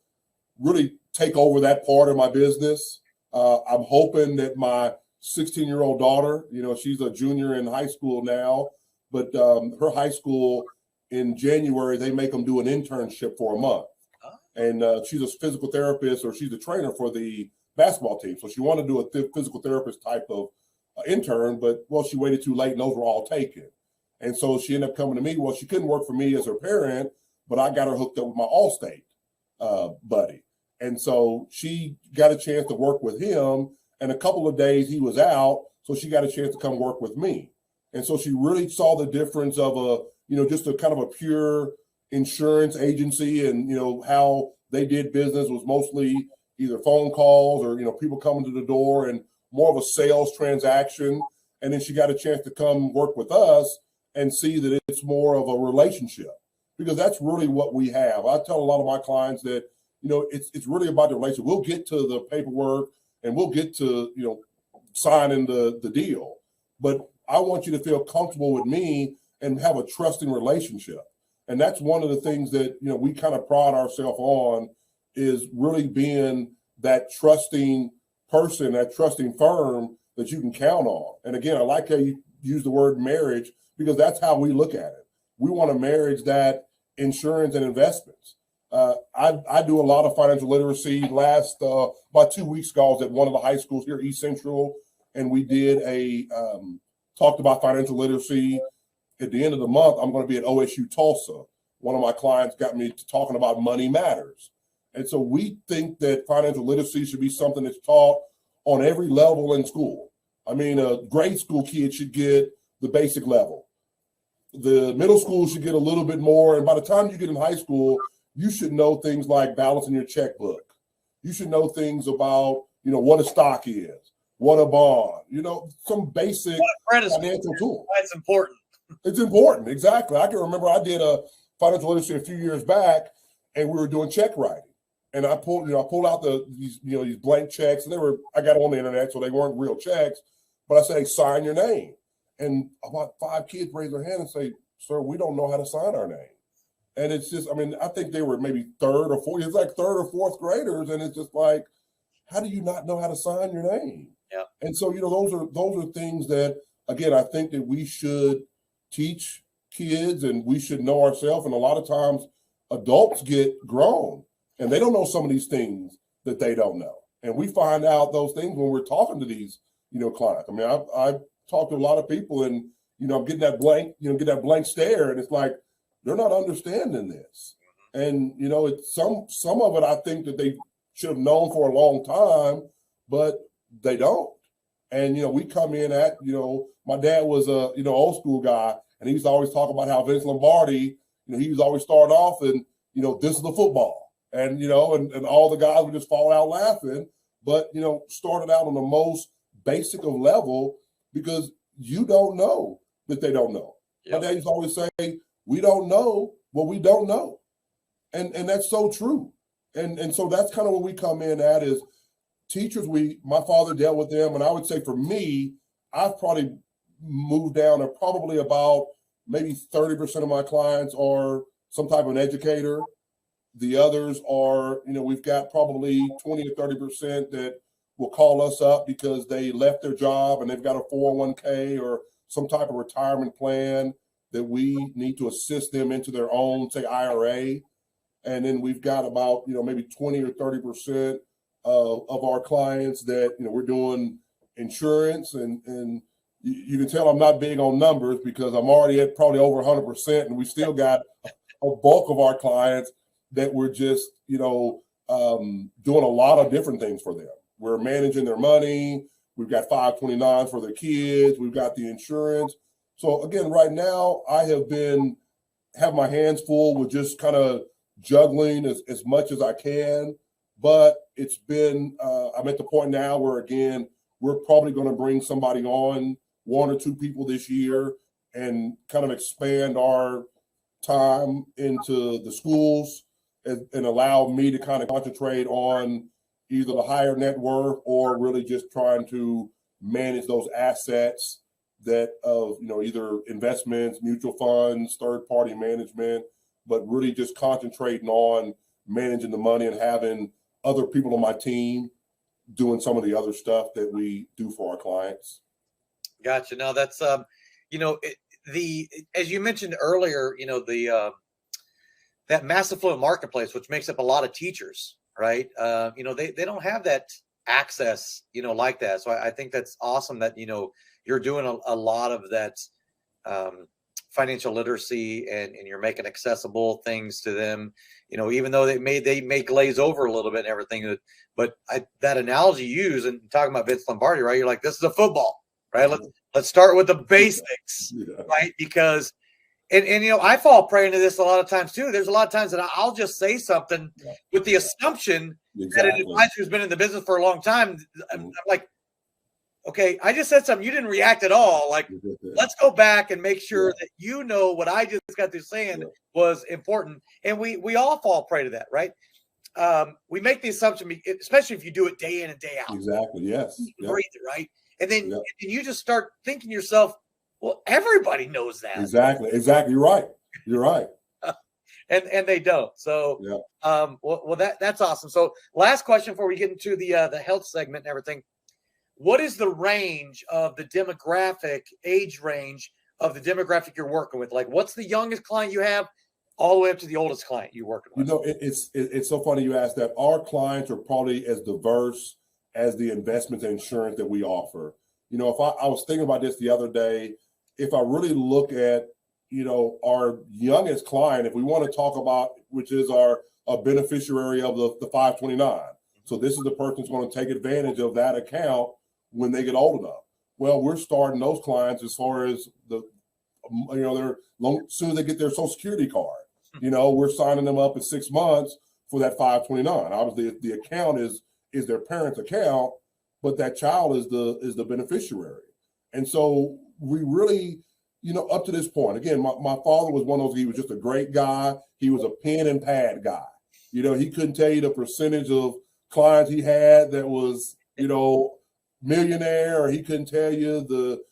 really take over that part of my business. I'm hoping that my 16-year-old daughter, she's a junior in high school now, but her high school in January, they make them do an internship for a month. And she's a physical therapist, or she's a trainer for the basketball team. So she wanted to do a physical therapist type of intern, but well, she waited too late and those were all taken. And so she ended up coming to me. Well, she couldn't work for me as her parent, but I got her hooked up with my Allstate buddy. And so she got a chance to work with him. And a couple of days he was out, so she got a chance to come work with me. And so she really saw the difference of just a kind of a pure insurance agency, and, how they did business was mostly either phone calls or, people coming to the door and more of a sales transaction. And then she got a chance to come work with us and see that it's more of a relationship, because that's really what we have. I tell a lot of my clients that, it's really about the relationship. We'll get to the paperwork and we'll get to, signing the deal, but I want you to feel comfortable with me and have a trusting relationship. And that's one of the things that, we kind of pride ourselves on, is really being that trusting person, that trusting firm that you can count on. And again, I like how you use the word marriage, because that's how we look at it. We want a marriage that insurance and investments. I do a lot of financial literacy. About 2 weeks ago, I was at one of the high schools here, East Central, and we did talked about financial literacy. At the end of the month, I'm going to be at OSU Tulsa. One of my clients got me to talking about money matters. And so we think that financial literacy should be something that's taught on every level in school. I mean, a grade school kid should get the basic level. The middle school should get a little bit more. And by the time you get in high school, you should know things like balancing your checkbook. You should know things about, what a stock is, what a bond, some basic financial tools. That's important. It's important. Exactly. I can remember I did a financial literacy a few years back, and we were doing check writing. And I pulled out these blank checks, and I got on the internet, so they weren't real checks, but I said, sign your name. And about 5 kids raise their hand and say, sir, we don't know how to sign our name. And it's just, I think they were maybe third or fourth graders. And it's just like, how do you not know how to sign your name? Yeah. And so, those are things that, again, I think that we should teach kids, and we should know ourselves. And a lot of times adults get grown and they don't know some of these things that they don't know. And we find out those things when we're talking to these, clients. I talk to a lot of people, and, I'm getting that blank stare, and it's like, they're not understanding this. And, it's some of it, I think that they should have known for a long time, but they don't. And, we come in at, my dad was a, old school guy, and he used to always talk about how Vince Lombardi, he was always starting off and, this is the football. And, and all the guys would just fall out laughing, but, started out on the most basic of level, because you don't know that they don't know. Yep. My dad used to always say, we don't know what we don't know. And that's so true. And so that's kind of what we come in at, is teachers. My father dealt with them. And I would say for me, I've probably moved down to probably about maybe 30% of my clients are some type of an educator. The others are, we've got probably 20 or 30% that will call us up because they left their job and they've got a 401k or some type of retirement plan that we need to assist them into their own, say, IRA. And then we've got about, maybe 20 or 30% of our clients that, we're doing insurance. And you can tell I'm not big on numbers, because I'm already at probably over 100%. And we still got a bulk of our clients that we're just, doing a lot of different things for them. We're managing their money. We've got 529s for their kids. We've got the insurance. So again, right now I have my hands full with just kind of juggling as much as I can, but it's been, I'm at the point now where, again, we're probably going to bring somebody on, 1 or 2 people this year, and kind of expand our time into the schools and allow me to kind of concentrate on either the higher net worth or really just trying to manage those assets that of, either investments, mutual funds, third-party management, but really just concentrating on managing the money and having other people on my team doing some of the other stuff that we do for our clients. Gotcha. No, that's, as you mentioned earlier, that mass affluent marketplace, which makes up a lot of teachers, right? They don't have that access, like that. So I think that's awesome that, you're doing a lot of that financial literacy and you're making accessible things to them, even though they may glaze over a little bit and everything. But that analogy you use and talking about Vince Lombardi, right? You're like, this is a football, right? Let's start with the basics, right? Because and I fall prey into this a lot of times too. There's a lot of times that I'll just say something with the assumption that an advisor who's been in the business for a long time. I'm like, okay, I just said something. You didn't react at all. Like, let's go back and make sure that what I just got through saying was important. And we all fall prey to that, right? We make the assumption, especially if you do it day in and day out. Exactly. Yes. Breathe it, right? And then and you just start thinking to yourself, well, everybody knows that. Exactly. You're right. and they don't. So, well, that's awesome. So, last question before we get into the health segment and everything. What is the range of the age range of the demographic you're working with? Like, what's the youngest client you have, all the way up to the oldest client you're working with? It's so funny you asked that. Our clients are probably as diverse as the investment and insurance that we offer. If I was thinking about this the other day, if I really look at, our youngest client, if we want to talk about, which is a beneficiary of the 529. So this is the person who's going to take advantage of that account when they get old enough. Well, we're starting those clients as far as they're as soon as they get their Social Security card. We're signing them up at 6 months for that 529. Obviously, the account is their parent's account, but that child is the beneficiary. And so we really, up to this point, again, my father was one of those, he was just a great guy. He was a pen and pad guy. He couldn't tell you the percentage of clients he had that was, millionaire, or he couldn't tell you the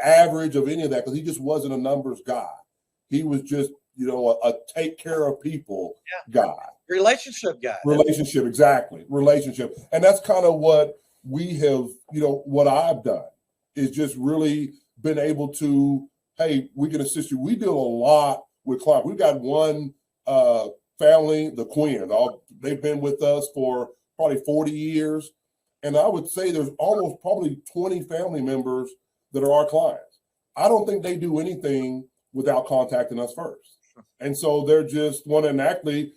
average of any of that, because he just wasn't a numbers guy. He was just, a take care of people guy. Relationship guy. Relationship, exactly. Relationship. And that's kind of what we have, what I've done is just really been able to, hey, we can assist you. We deal a lot with clients. We've got one family, the Quinn. They've been with us for probably 40 years. And I would say there's almost probably 20 family members that are our clients. I don't think they do anything without contacting us first. And so they're just wanting, actually,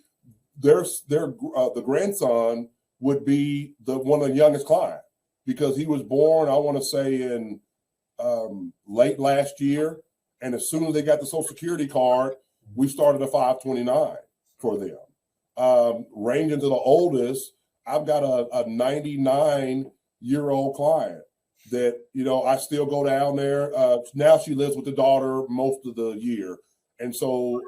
the grandson would be one of the youngest clients, because he was born, I want to say, in late last year. And as soon as they got the Social Security card, we started a 529 for them. Ranging to the oldest, I've got a 99-year-old client that, I still go down there. Now she lives with the daughter most of the year. And so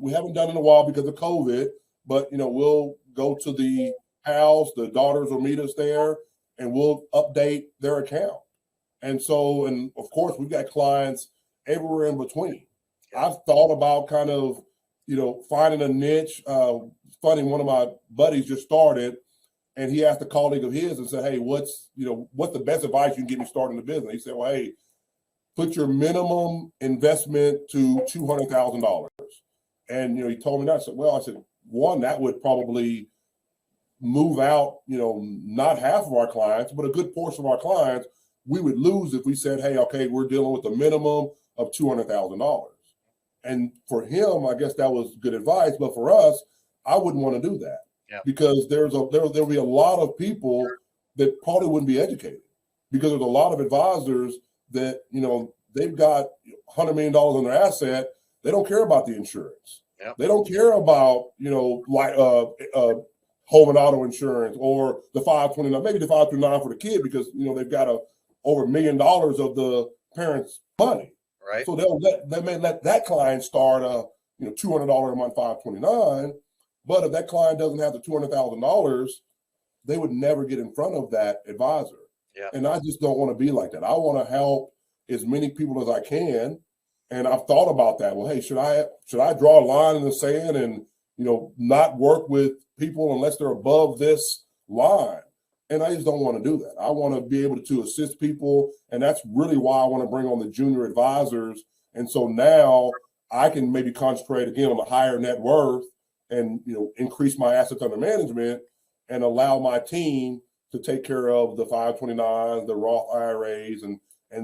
we haven't done it in a while because of COVID, but, we'll go to the house, the daughters will meet us there, and we'll update their account. And so, and of course, we've got clients everywhere in between. I've thought about kind of, finding a niche. Funny, one of my buddies just started, and he asked a colleague of his and said, hey, what's the best advice you can give me starting the business? He said, well, hey, put your minimum investment to $200,000. And, he told me that. I said, one, that would probably move out, not half of our clients, but a good portion of our clients we would lose if we said, hey, okay, we're dealing with a minimum of $200,000. And for him, I guess that was good advice. But for us, I wouldn't want to do that. Because there'll be a lot of people that probably wouldn't be educated, because there's a lot of advisors that, they've got $100 million on their asset. They don't care about the insurance. They don't care about, home and auto insurance or the 529, maybe the 529 for the kid, because, they've got over $1 million of the parents' money. Right. So they may let that client start a, $200 a month 529. But if that client doesn't have the $200,000, they would never get in front of that advisor. And I just don't want to be like that. I want to help as many people as I can. And I've thought about that. Well, hey, should I draw a line in the sand and, not work with people unless they're above this line? And I just don't want to do that. I want to be able to assist people. And that's really why I want to bring on the junior advisors. And so now I can maybe concentrate again on the higher net worth and, increase my assets under management and allow my team to take care of the 529s, the Roth IRAs, and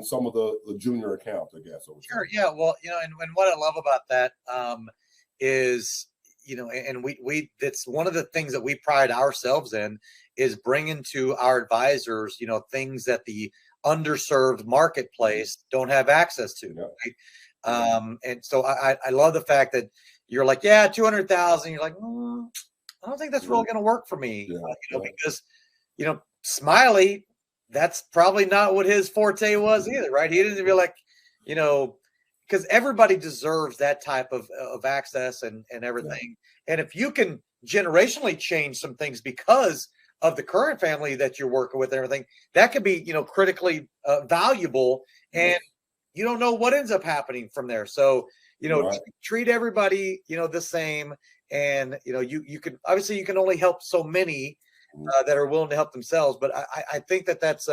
some of the junior accounts, I guess. Sure. Yeah. Well, and what I love about that is, and that's one of the things that we pride ourselves in is bringing to our advisors, things that the underserved marketplace don't have access to. Yeah. Right? And so I love the fact that you're like, yeah, 200,000. You're like, I don't think that's really going to work for me, because, Smiley, that's probably not what his forte was either, right? He didn't feel like, because everybody deserves that type of access and everything. Yeah. And if you can generationally change some things because of the current family that you're working with and everything, that could be, critically valuable. And you don't know what ends up happening from there. So, treat everybody, the same. And, you can obviously you can only help so many that are willing to help themselves. But I think that's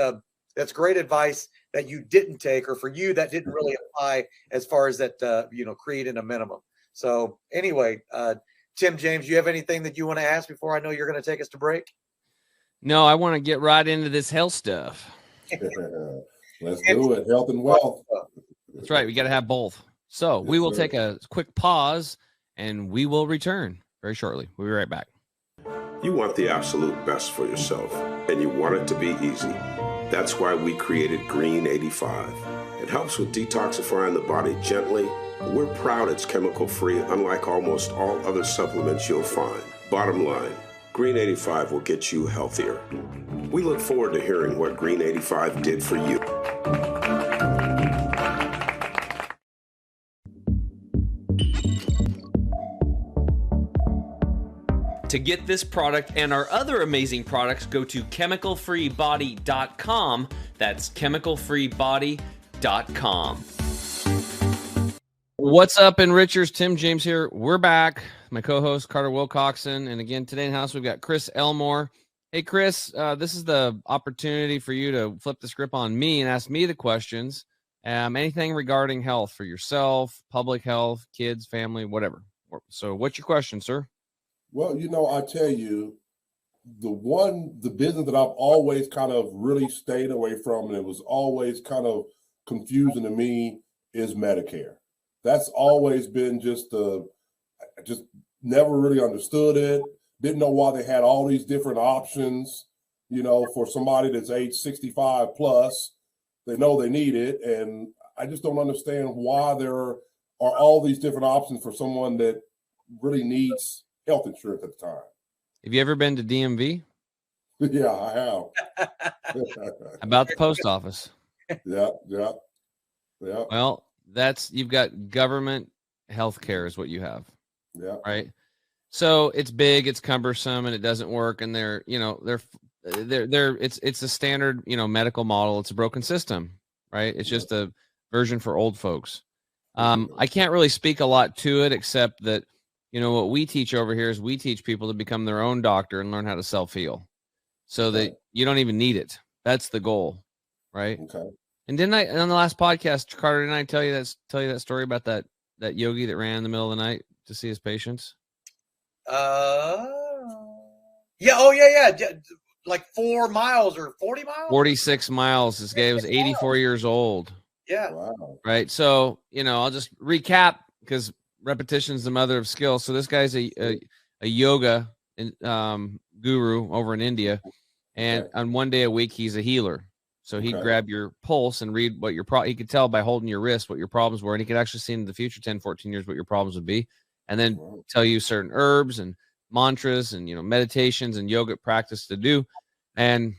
great advice that you didn't take, or for you that didn't really apply as far as that, creating a minimum. So anyway, Tim James, you have anything that you want to ask before I know you're going to take us to break? No, I want to get right into this health stuff. Let's do it. Health and wealth. That's right. We got to have both. So we will take a quick pause and we will return very shortly. We'll be right back. You want the absolute best for yourself, and you want it to be easy. That's why we created Green 85. It helps with detoxifying the body gently. We're proud it's chemical-free, unlike almost all other supplements you'll find. Bottom line, Green 85 will get you healthier. We look forward to hearing what Green 85 did for you. To get this product and our other amazing products, go to chemicalfreebody.com. That's chemicalfreebody.com. What's up, Enrichers? Tim James here. We're back. My co-host, Carter Wilcoxon. And again, today in the house, we've got Chris Elmore. Hey, Chris, this is the opportunity for you to flip the script on me and ask me the questions. Anything regarding health for yourself, public health, kids, family, whatever. So what's your question, sir? Well, I tell you, the business that I've always kind of really stayed away from, and it was always kind of confusing to me, is Medicare. That's always been just never really understood it. Didn't know why they had all these different options, for somebody that's age 65 plus. They know they need it. And I just don't understand why there are all these different options for someone that really needs health insurance at the time. Have you ever been to DMV? Yeah, I have. About the post office. Yeah. Well, you've got government health care is what you have. Yeah. Right. So it's big, it's cumbersome, and it doesn't work. And it's a standard, medical model. It's a broken system, right? It's just a version for old folks. I can't really speak a lot to it, except that, what we teach over here is we teach people to become their own doctor and learn how to self-heal so that you don't even need it. That's the goal. Right. Okay. And didn't I, on the last podcast, Carter, didn't I tell you that story about that yogi that ran in the middle of the night to see his patients? Yeah. Oh, yeah. Like 4 miles or 40 miles? 46 miles. This guy was 84 years old. Yeah. Wow. Right. So, I'll just recap because repetition is the mother of skill. So this guy's a yoga guru over in India. And on one day a week, he's a healer. So he'd grab your pulse and read what he could tell by holding your wrist what your problems were. And he could actually see in the future, 10, 14 years, what your problems would be. And then tell you certain herbs and mantras and, meditations and yoga practice to do. And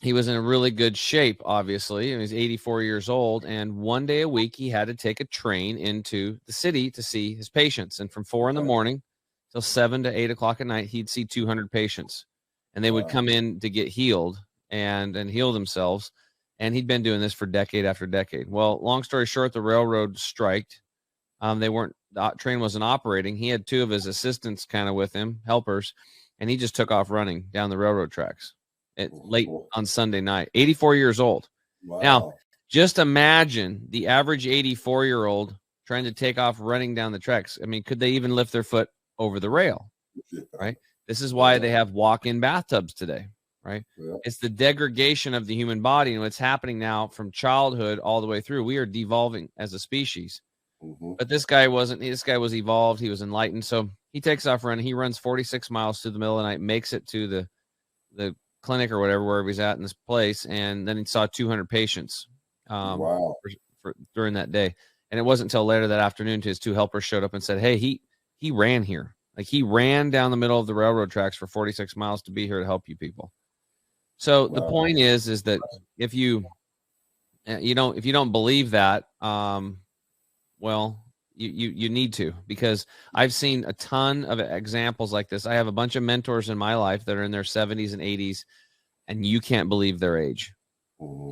he was in a really good shape, obviously. And he's 84 years old. And one day a week, he had to take a train into the city to see his patients. And from 4 a.m. till 7 to 8 o'clock at night, he'd see 200 patients. And they would come in to get healed and heal themselves. And he'd been doing this for decade after decade. Well, long story short, the railroad striked. The train wasn't operating. He had 2 of his assistants kind of with him, helpers, and he just took off running down the railroad tracks late on Sunday night. 84 years old. Wow. Now, just imagine the average 84-year-old trying to take off running down the tracks. I mean, could they even lift their foot over the rail? Right? This is why they have walk-in bathtubs today. right? Yeah. It's the degradation of the human body, and what's happening now from childhood all the way through. We are devolving as a species. Mm-hmm. But this guy wasn't. This guy was evolved. He was enlightened. So he takes off running. He runs 46 miles through the middle of the night, makes it to the clinic or whatever, wherever he's at in this place, and then he saw 200 patients Wow. for during that day. And it wasn't until later that afternoon his two helpers showed up and said, hey, he ran here. Like, he ran down the middle of the railroad tracks for 46 miles to be here to help you people. So the point is that if you don't believe that, well, you need to, because I've seen a ton of examples like this. I have a bunch of mentors in my life that are in their 70s and 80s, and you can't believe their age.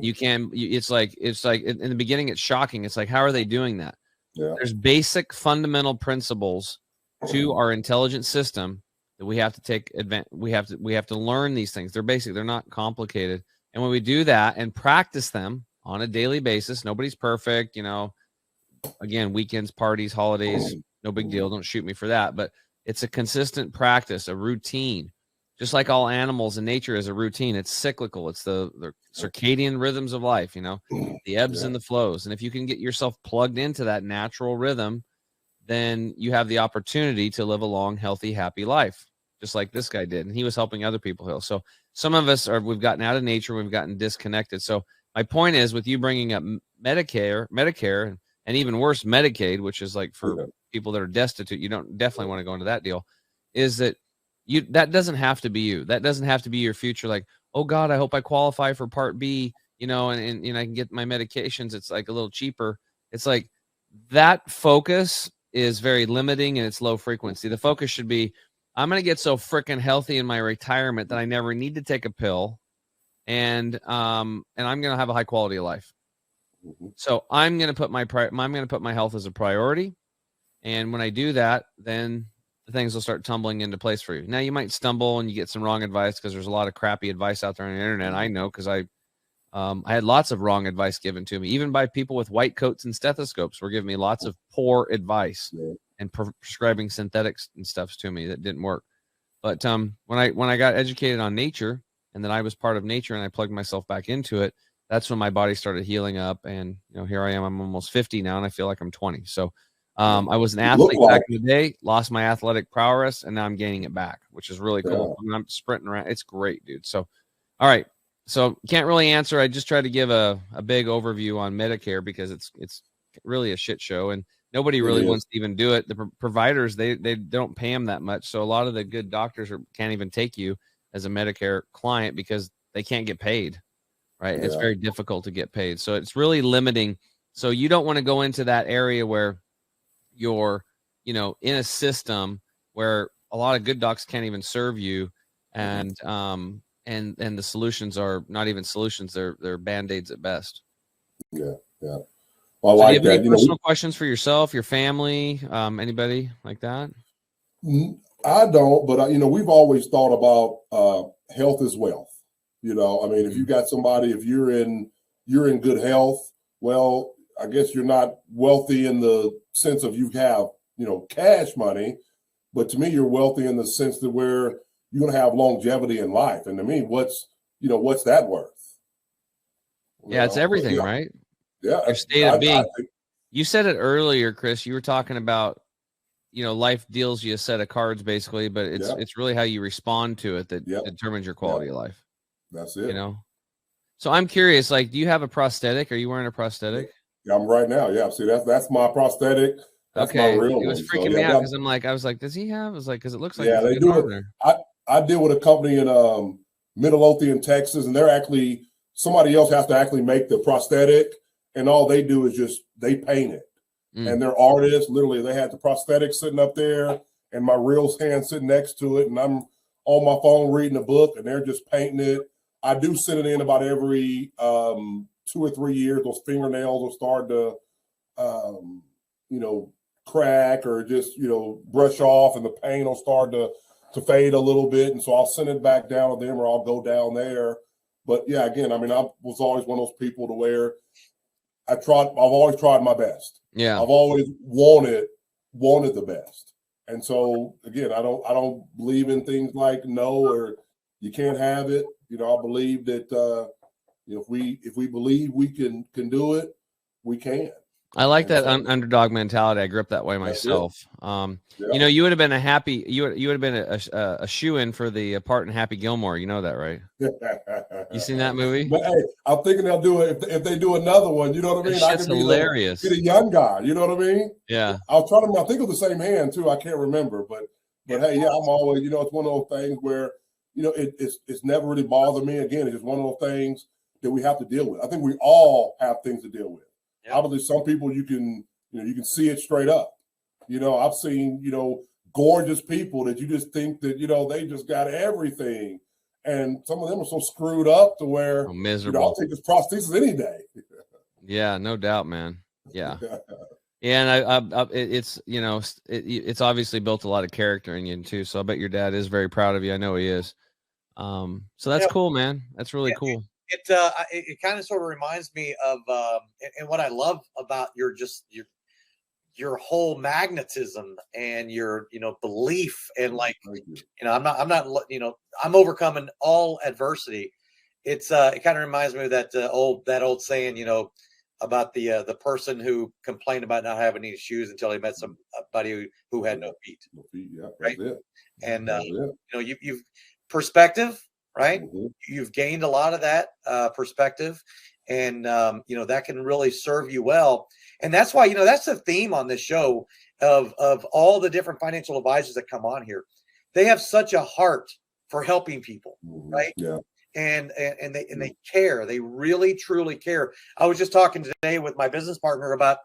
You can. It's like in the beginning, it's shocking. It's like, how are they doing that? Yeah. There's basic fundamental principles to our intelligent system that we have to take advantage. We have to learn these things. They're basic. They're not complicated. And when we do that and practice them on a daily basis, nobody's perfect. Again, weekends, parties, holidays, no big deal. Don't shoot me for that. But it's a consistent practice, a routine. Just like all animals in nature is a routine. It's cyclical. It's the circadian rhythms of life, the ebbs and the flows. And if you can get yourself plugged into that natural rhythm, then you have the opportunity to live a long, healthy, happy life, just like this guy did. And he was helping other people heal. So some of us we've gotten out of nature. We've gotten disconnected. So my point is, with you bringing up Medicare, and even worse, Medicaid, which is like for people that are destitute, you don't definitely want to go into that deal, is that that doesn't have to be you. That doesn't have to be your future. Like, oh God, I hope I qualify for Part B, and I can get my medications. It's like a little cheaper. It's like that focus is very limiting and it's low frequency. The focus should be, I'm going to get so freaking healthy in my retirement that I never need to take a pill. And I'm going to have a high quality of life. So I'm going to put my health as a priority. And when I do that, then the things will start tumbling into place for you. Now, you might stumble and you get some wrong advice, because there's a lot of crappy advice out there on the internet. I know, because I had lots of wrong advice given to me, even by people with white coats and stethoscopes were giving me lots of poor advice and prescribing synthetics and stuff to me that didn't work. But when I got educated on nature, and then I was part of nature and I plugged myself back into it, that's when my body started healing up. And here I am. I'm almost 50 now, and I feel like I'm 20. So I was an athlete back in the day, lost my athletic prowess, and now I'm gaining it back, which is really cool. I'm sprinting around. It's great, dude. So, all right. So can't really answer. I just tried to give a big overview on Medicare, because it's really a shit show, and nobody really wants to even do it. The providers, they don't pay them that much. So a lot of the good doctors can't even take you as a Medicare client because they can't get paid, right? It's very difficult to get paid. So it's really limiting. So you don't want to go into that area where you're, in a system where a lot of good docs can't even serve you. And the solutions are not even solutions. They're Band-Aids at best. Yeah. Well, so like do you have that. any personal questions for yourself, your family, anybody like that? I don't, but we've always thought about health is wealth. If you got somebody, if you're in good health, well, I guess you're not wealthy in the sense of you have, cash money, but to me, you're wealthy in the sense that where you're going to have longevity in life. And to me, what's that worth? It's everything, right? Yeah. Your state of being. You said it earlier, Chris. You were talking about, life deals you a set of cards basically, but it's really how you respond to it that determines your quality of life. That's it. So I'm curious, like, do you have a prosthetic? Are you wearing a prosthetic? Yeah, I'm right now. Yeah. See, that's my prosthetic. That's my real one. It was freaking me out because I was like, does he have? I was like, because it looks like they do it. I deal with a company in Midlothian, Texas, and they're actually, somebody else has to actually make the prosthetic, and all they do is just they paint it. And they're artists. Literally, they had the prosthetic sitting up there and my real hand sitting next to it, and I'm on my phone reading a book, and they're just painting it. I do send it in about every 2 or 3 years. Those fingernails will start to, crack or just, brush off, and the paint will start to fade a little bit. And so I'll send it back down to them, or I'll go down there. But yeah, again, I was always one of those people to where I've always tried my best. Yeah. I've always wanted the best. And so again, I don't believe in things like no, or you can't have it. You know, I believe that if we believe we can do it, we can. I like that underdog mentality. I grew up that way myself. You know, you would have been you would have been a shoe-in for the part in Happy Gilmore. You know that, right? You seen that movie? But hey, I'm thinking they'll do it if they do another one. You know what I mean? That's hilarious. Be the young guy. You know what I mean? Yeah. I was trying to. I think it was the same hand too. I can't remember, but hey, yeah, I'm always. You know, it's one of those things where it's never really bothered me. Again, it's just one of those things that we have to deal with. I think we all have things to deal with. Yep. Obviously, some people you can see it straight up. You know, I've seen gorgeous people that you just think that they just got everything, and some of them are so screwed up to where miserable. I'll take this prosthesis any day. Yeah, no doubt, man. Yeah. Yeah, and it's obviously built a lot of character in you too. So I bet your dad is very proud of you. I know he is. So that's cool, man. That's really cool. It kind of sort of reminds me of and what I love about your whole magnetism and your belief and I'm overcoming all adversity. It kind of reminds me of that old saying about the person who complained about not having any shoes until he met somebody who had no feet. Yeah, right. That's it. And you've perspective. Right. Mm-hmm. You've gained a lot of that perspective, and that can really serve you well. And that's why that's the theme on this show of all the different financial advisors that come on here. They have such a heart for helping people, right? Yeah. And they care. They really truly care. I was just talking today with my business partner about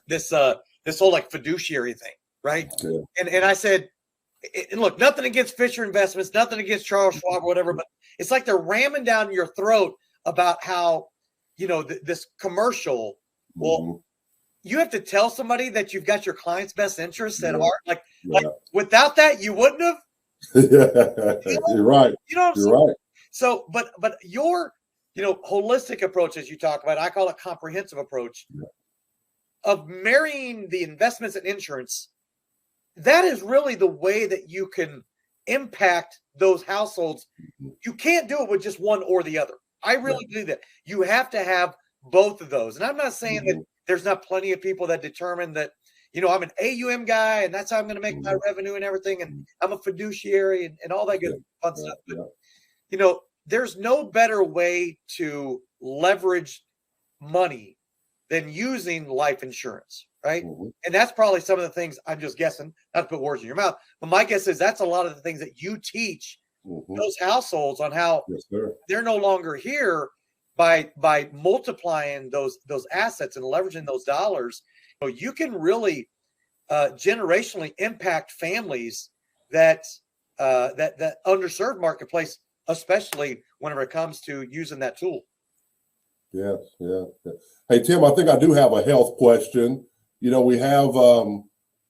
this whole like fiduciary thing, right? Yeah. And I said. And look, nothing against Fisher Investments, nothing against Charles Schwab or whatever, but it's like they're ramming down your throat about how, this commercial. Well, you have to tell somebody that you've got your client's best interests at heart. Like without that, you wouldn't have. You're right. You're right. So, but your, holistic approach, as you talk about, I call it comprehensive approach of marrying the investments and insurance. That is really the way that you can impact those households. You can't do it with just one or the other. I really believe that you have to have both of those. And I'm not saying that there's not plenty of people that determine that, I'm an AUM guy and that's how I'm going to make my revenue and everything. And I'm a fiduciary and all that good fun stuff. But, there's no better way to leverage money than using life insurance. Right. And that's probably some of the things I'm just guessing, not to put words in your mouth, but my guess is that's a lot of the things that you teach those households on how they're no longer here by multiplying those assets and leveraging those dollars. You can really generationally impact families that underserved marketplace, especially whenever it comes to using that tool. Yeah. Hey, Tim, I think I do have a health question. We have,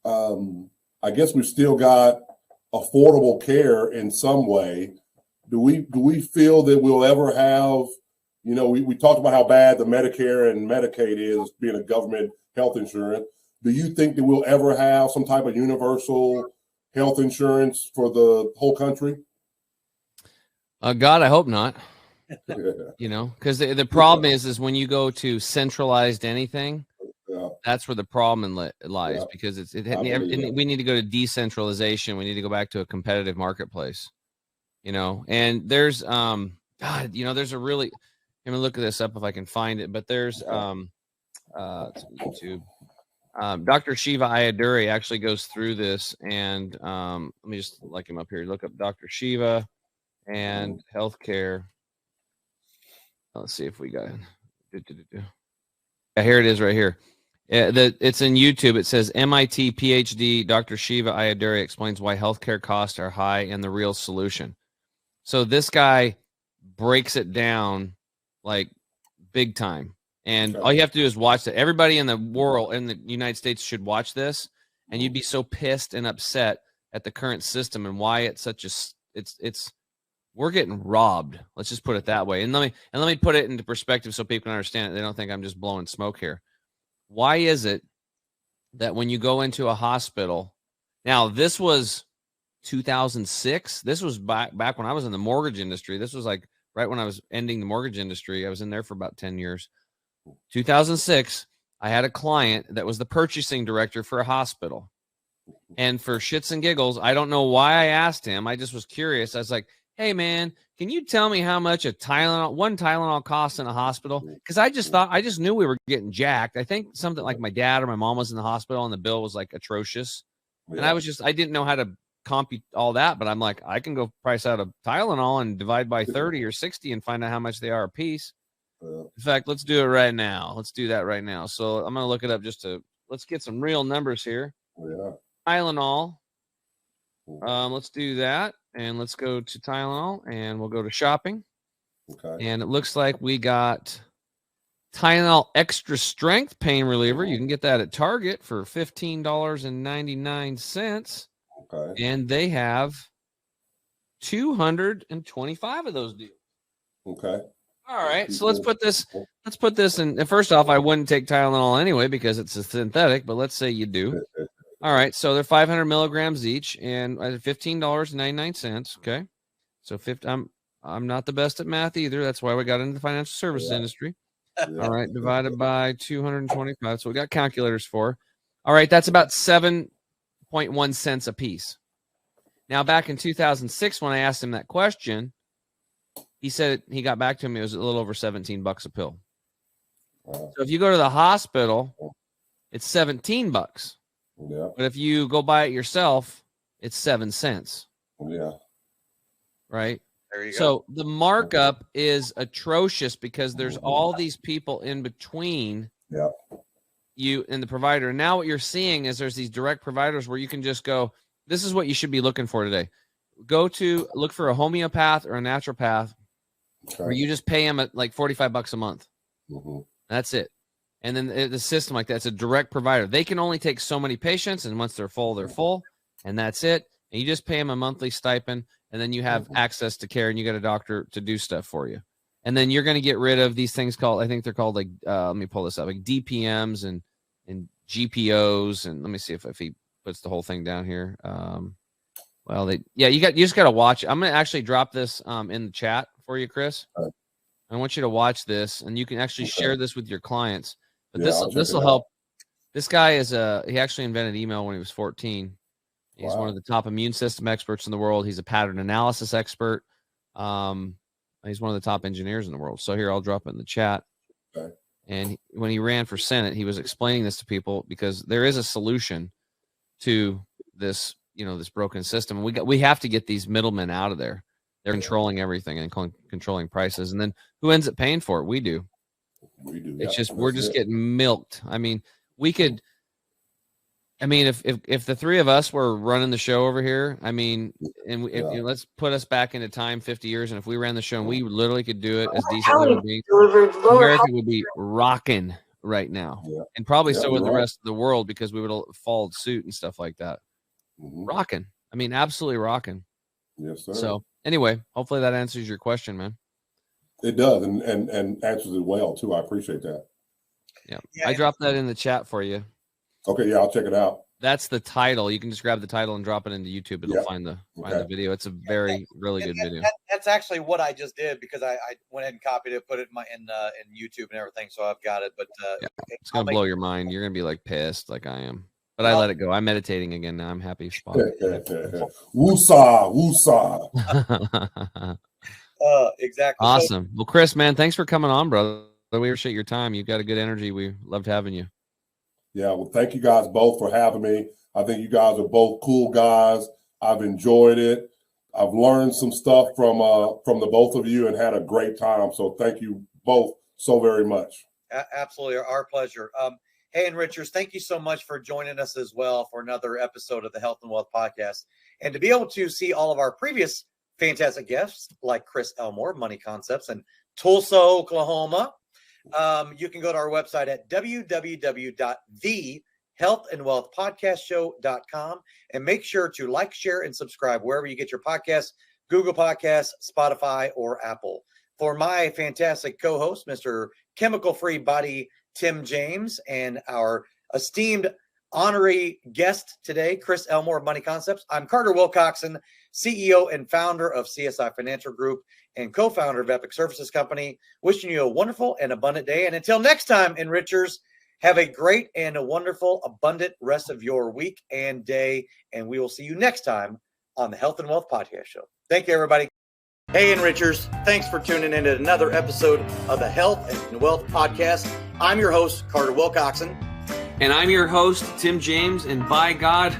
I guess we've still got affordable care in some way. Do we feel that we'll ever have, we talked about how bad the Medicare and Medicaid is being a government health insurance. Do you think that we'll ever have some type of universal health insurance for the whole country? God, I hope not. Because the problem is when you go to centralized anything, that's where the problem lies, because we need to go to decentralization. We need to go back to a competitive marketplace, and there's, there's a really, let me look this up if I can find it, but there's, YouTube, Dr. Shiva Ayyadurai actually goes through this, and let me just look him up here. Look up Dr. Shiva and healthcare. Let's see if we got it. Yeah, here it is right here. It's in YouTube. It says MIT PhD Dr. Shiva Ayyadurai explains why healthcare costs are high and the real solution. So this guy breaks it down like big time. And all you have to do is watch it. Everybody in the world, in the United States, should watch this, and you'd be so pissed and upset at the current system and why it's such a we're getting robbed. Let's just put it that way. And let me put it into perspective so people can understand it. They don't think I'm just blowing smoke here. Why is it that when you go into a hospital, now this was 2006. This was back when I was in the mortgage industry. This was like right when I was ending the mortgage industry. I was in there for about 10 years. 2006, I had a client that was the purchasing director for a hospital. And for shits and giggles, I don't know why I asked him. I just was curious. I was like, hey, man, can you tell me how much one Tylenol costs in a hospital? Because I just knew we were getting jacked. I think something like my dad or my mom was in the hospital and the bill was like atrocious. Yeah. And I didn't know how to compute all that, but I'm like, I can go price out a Tylenol and divide by 30 or 60 and find out how much they are a piece. In fact, let's do it right now. Let's do that right now. So I'm going to look it up let's get some real numbers here. Yeah. Tylenol. Let's do that. And let's go to Tylenol and we'll go to shopping. Okay. And it looks like we got Tylenol Extra Strength Pain Reliever. You can get that at Target for $15.99. Okay. And they have 225 of those deals. Okay. All right. So let's put this in. And first off, I wouldn't take Tylenol anyway because it's a synthetic, but let's say you do. All right. So they're 500 milligrams each and $15.99. Okay. So I'm not the best at math either. That's why we got into the financial services industry. All right. Divided by 225. So we got calculators for. All right. That's about 7.1 cents a piece. Now, back in 2006, when I asked him that question, he said he got back to me. It was a little over $17 a pill. So if you go to the hospital, it's $17. Yeah. But if you go buy it yourself, it's 7 cents. Yeah. Right. There you go. So the markup is atrocious because there's all these people in between you and the provider. And now what you're seeing is there's these direct providers where you can just go, this is what you should be looking for today. Look for a homeopath or a naturopath where you just pay them at like $45 a month. Mm-hmm. That's it. And then the system like that's a direct provider. They can only take so many patients, and once they're full, and that's it. And you just pay them a monthly stipend, and then you have access to care, and you got a doctor to do stuff for you. And then you're going to get rid of these things I think they're called like, let me pull this up, like DPMs and GPOs. And let me see if he puts the whole thing down here. You just got to watch it. I'm going to actually drop this in the chat for you, Chris. I want you to watch this, and you can actually share this with your clients. But this will help. This guy he actually invented email when he was 14. He's one of the top immune system experts in the world. He's a pattern analysis expert. He's one of the top engineers in the world. So here, I'll drop it in the chat. Okay. And when he ran for Senate, he was explaining this to people because there is a solution to this, this broken system. We have to get these middlemen out of there. They're controlling everything and controlling prices. And then who ends up paying for it? We do. It's just we're just getting milked. I mean, if the three of us were running the show over here, let's put us back into time 50 years, and if we ran the show and we literally could do it as decent human beings, America would be rocking right now, and probably so would the rest of the world because we would have followed suit and stuff like that. Mm-hmm. Rocking. I mean, absolutely rocking. Yes, sir. So anyway, hopefully that answers your question, man. It does, and answers it well too. I appreciate that. Yeah, I dropped that in the chat for you. Okay, yeah, I'll check it out. That's the title. You can just grab the title and drop it into YouTube. It'll find the video. It's a really good video. That's actually what I just did because I went ahead and copied it, put it in YouTube and everything. So I've got it. But it's gonna blow your mind. You're gonna be like pissed, like I am. But I let it go. I'm meditating again now. I'm happy. Woosah. Exactly. Awesome. Well, Chris, man, thanks for coming on, brother. We appreciate your time. You've got a good energy. We loved having you. Yeah, well, thank you guys both for having me. I think you guys are both cool guys. I've enjoyed it. I've learned some stuff from the both of you and had a great time. So thank you both so very much. Absolutely. Our pleasure. Hey, and Richards, thank you so much for joining us as well for another episode of the Health and Wealth Podcast. And to be able to see all of our previous fantastic guests like Chris Elmore, Money Concepts, in Tulsa, Oklahoma, you can go to our website at www.thehealthandwealthpodcastshow.com and make sure to like, share, and subscribe wherever you get your podcasts, Google Podcasts, Spotify, or Apple. For my fantastic co-host, Mr. Chemical Free Body Tim James, and our esteemed honorary guest today, Chris Elmore of Money Concepts. I'm Carter Wilcoxon, CEO and founder of CSI Financial Group and co-founder of Epic Services Company. Wishing you a wonderful and abundant day. And until next time, Enrichers, have a great and a wonderful, abundant rest of your week and day. And we will see you next time on the Health and Wealth Podcast Show. Thank you, everybody. Hey, Enrichers. Thanks for tuning in to another episode of the Health and Wealth Podcast. I'm your host, Carter Wilcoxon. And I'm your host, Tim James. And by God,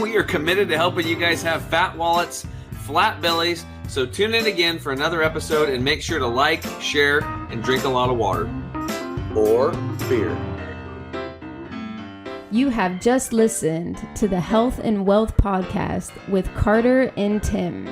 we are committed to helping you guys have fat wallets, flat bellies. So tune in again for another episode and make sure to like, share, and drink a lot of water. Or beer. You have just listened to the Health and Wealth Podcast with Carter and Tim.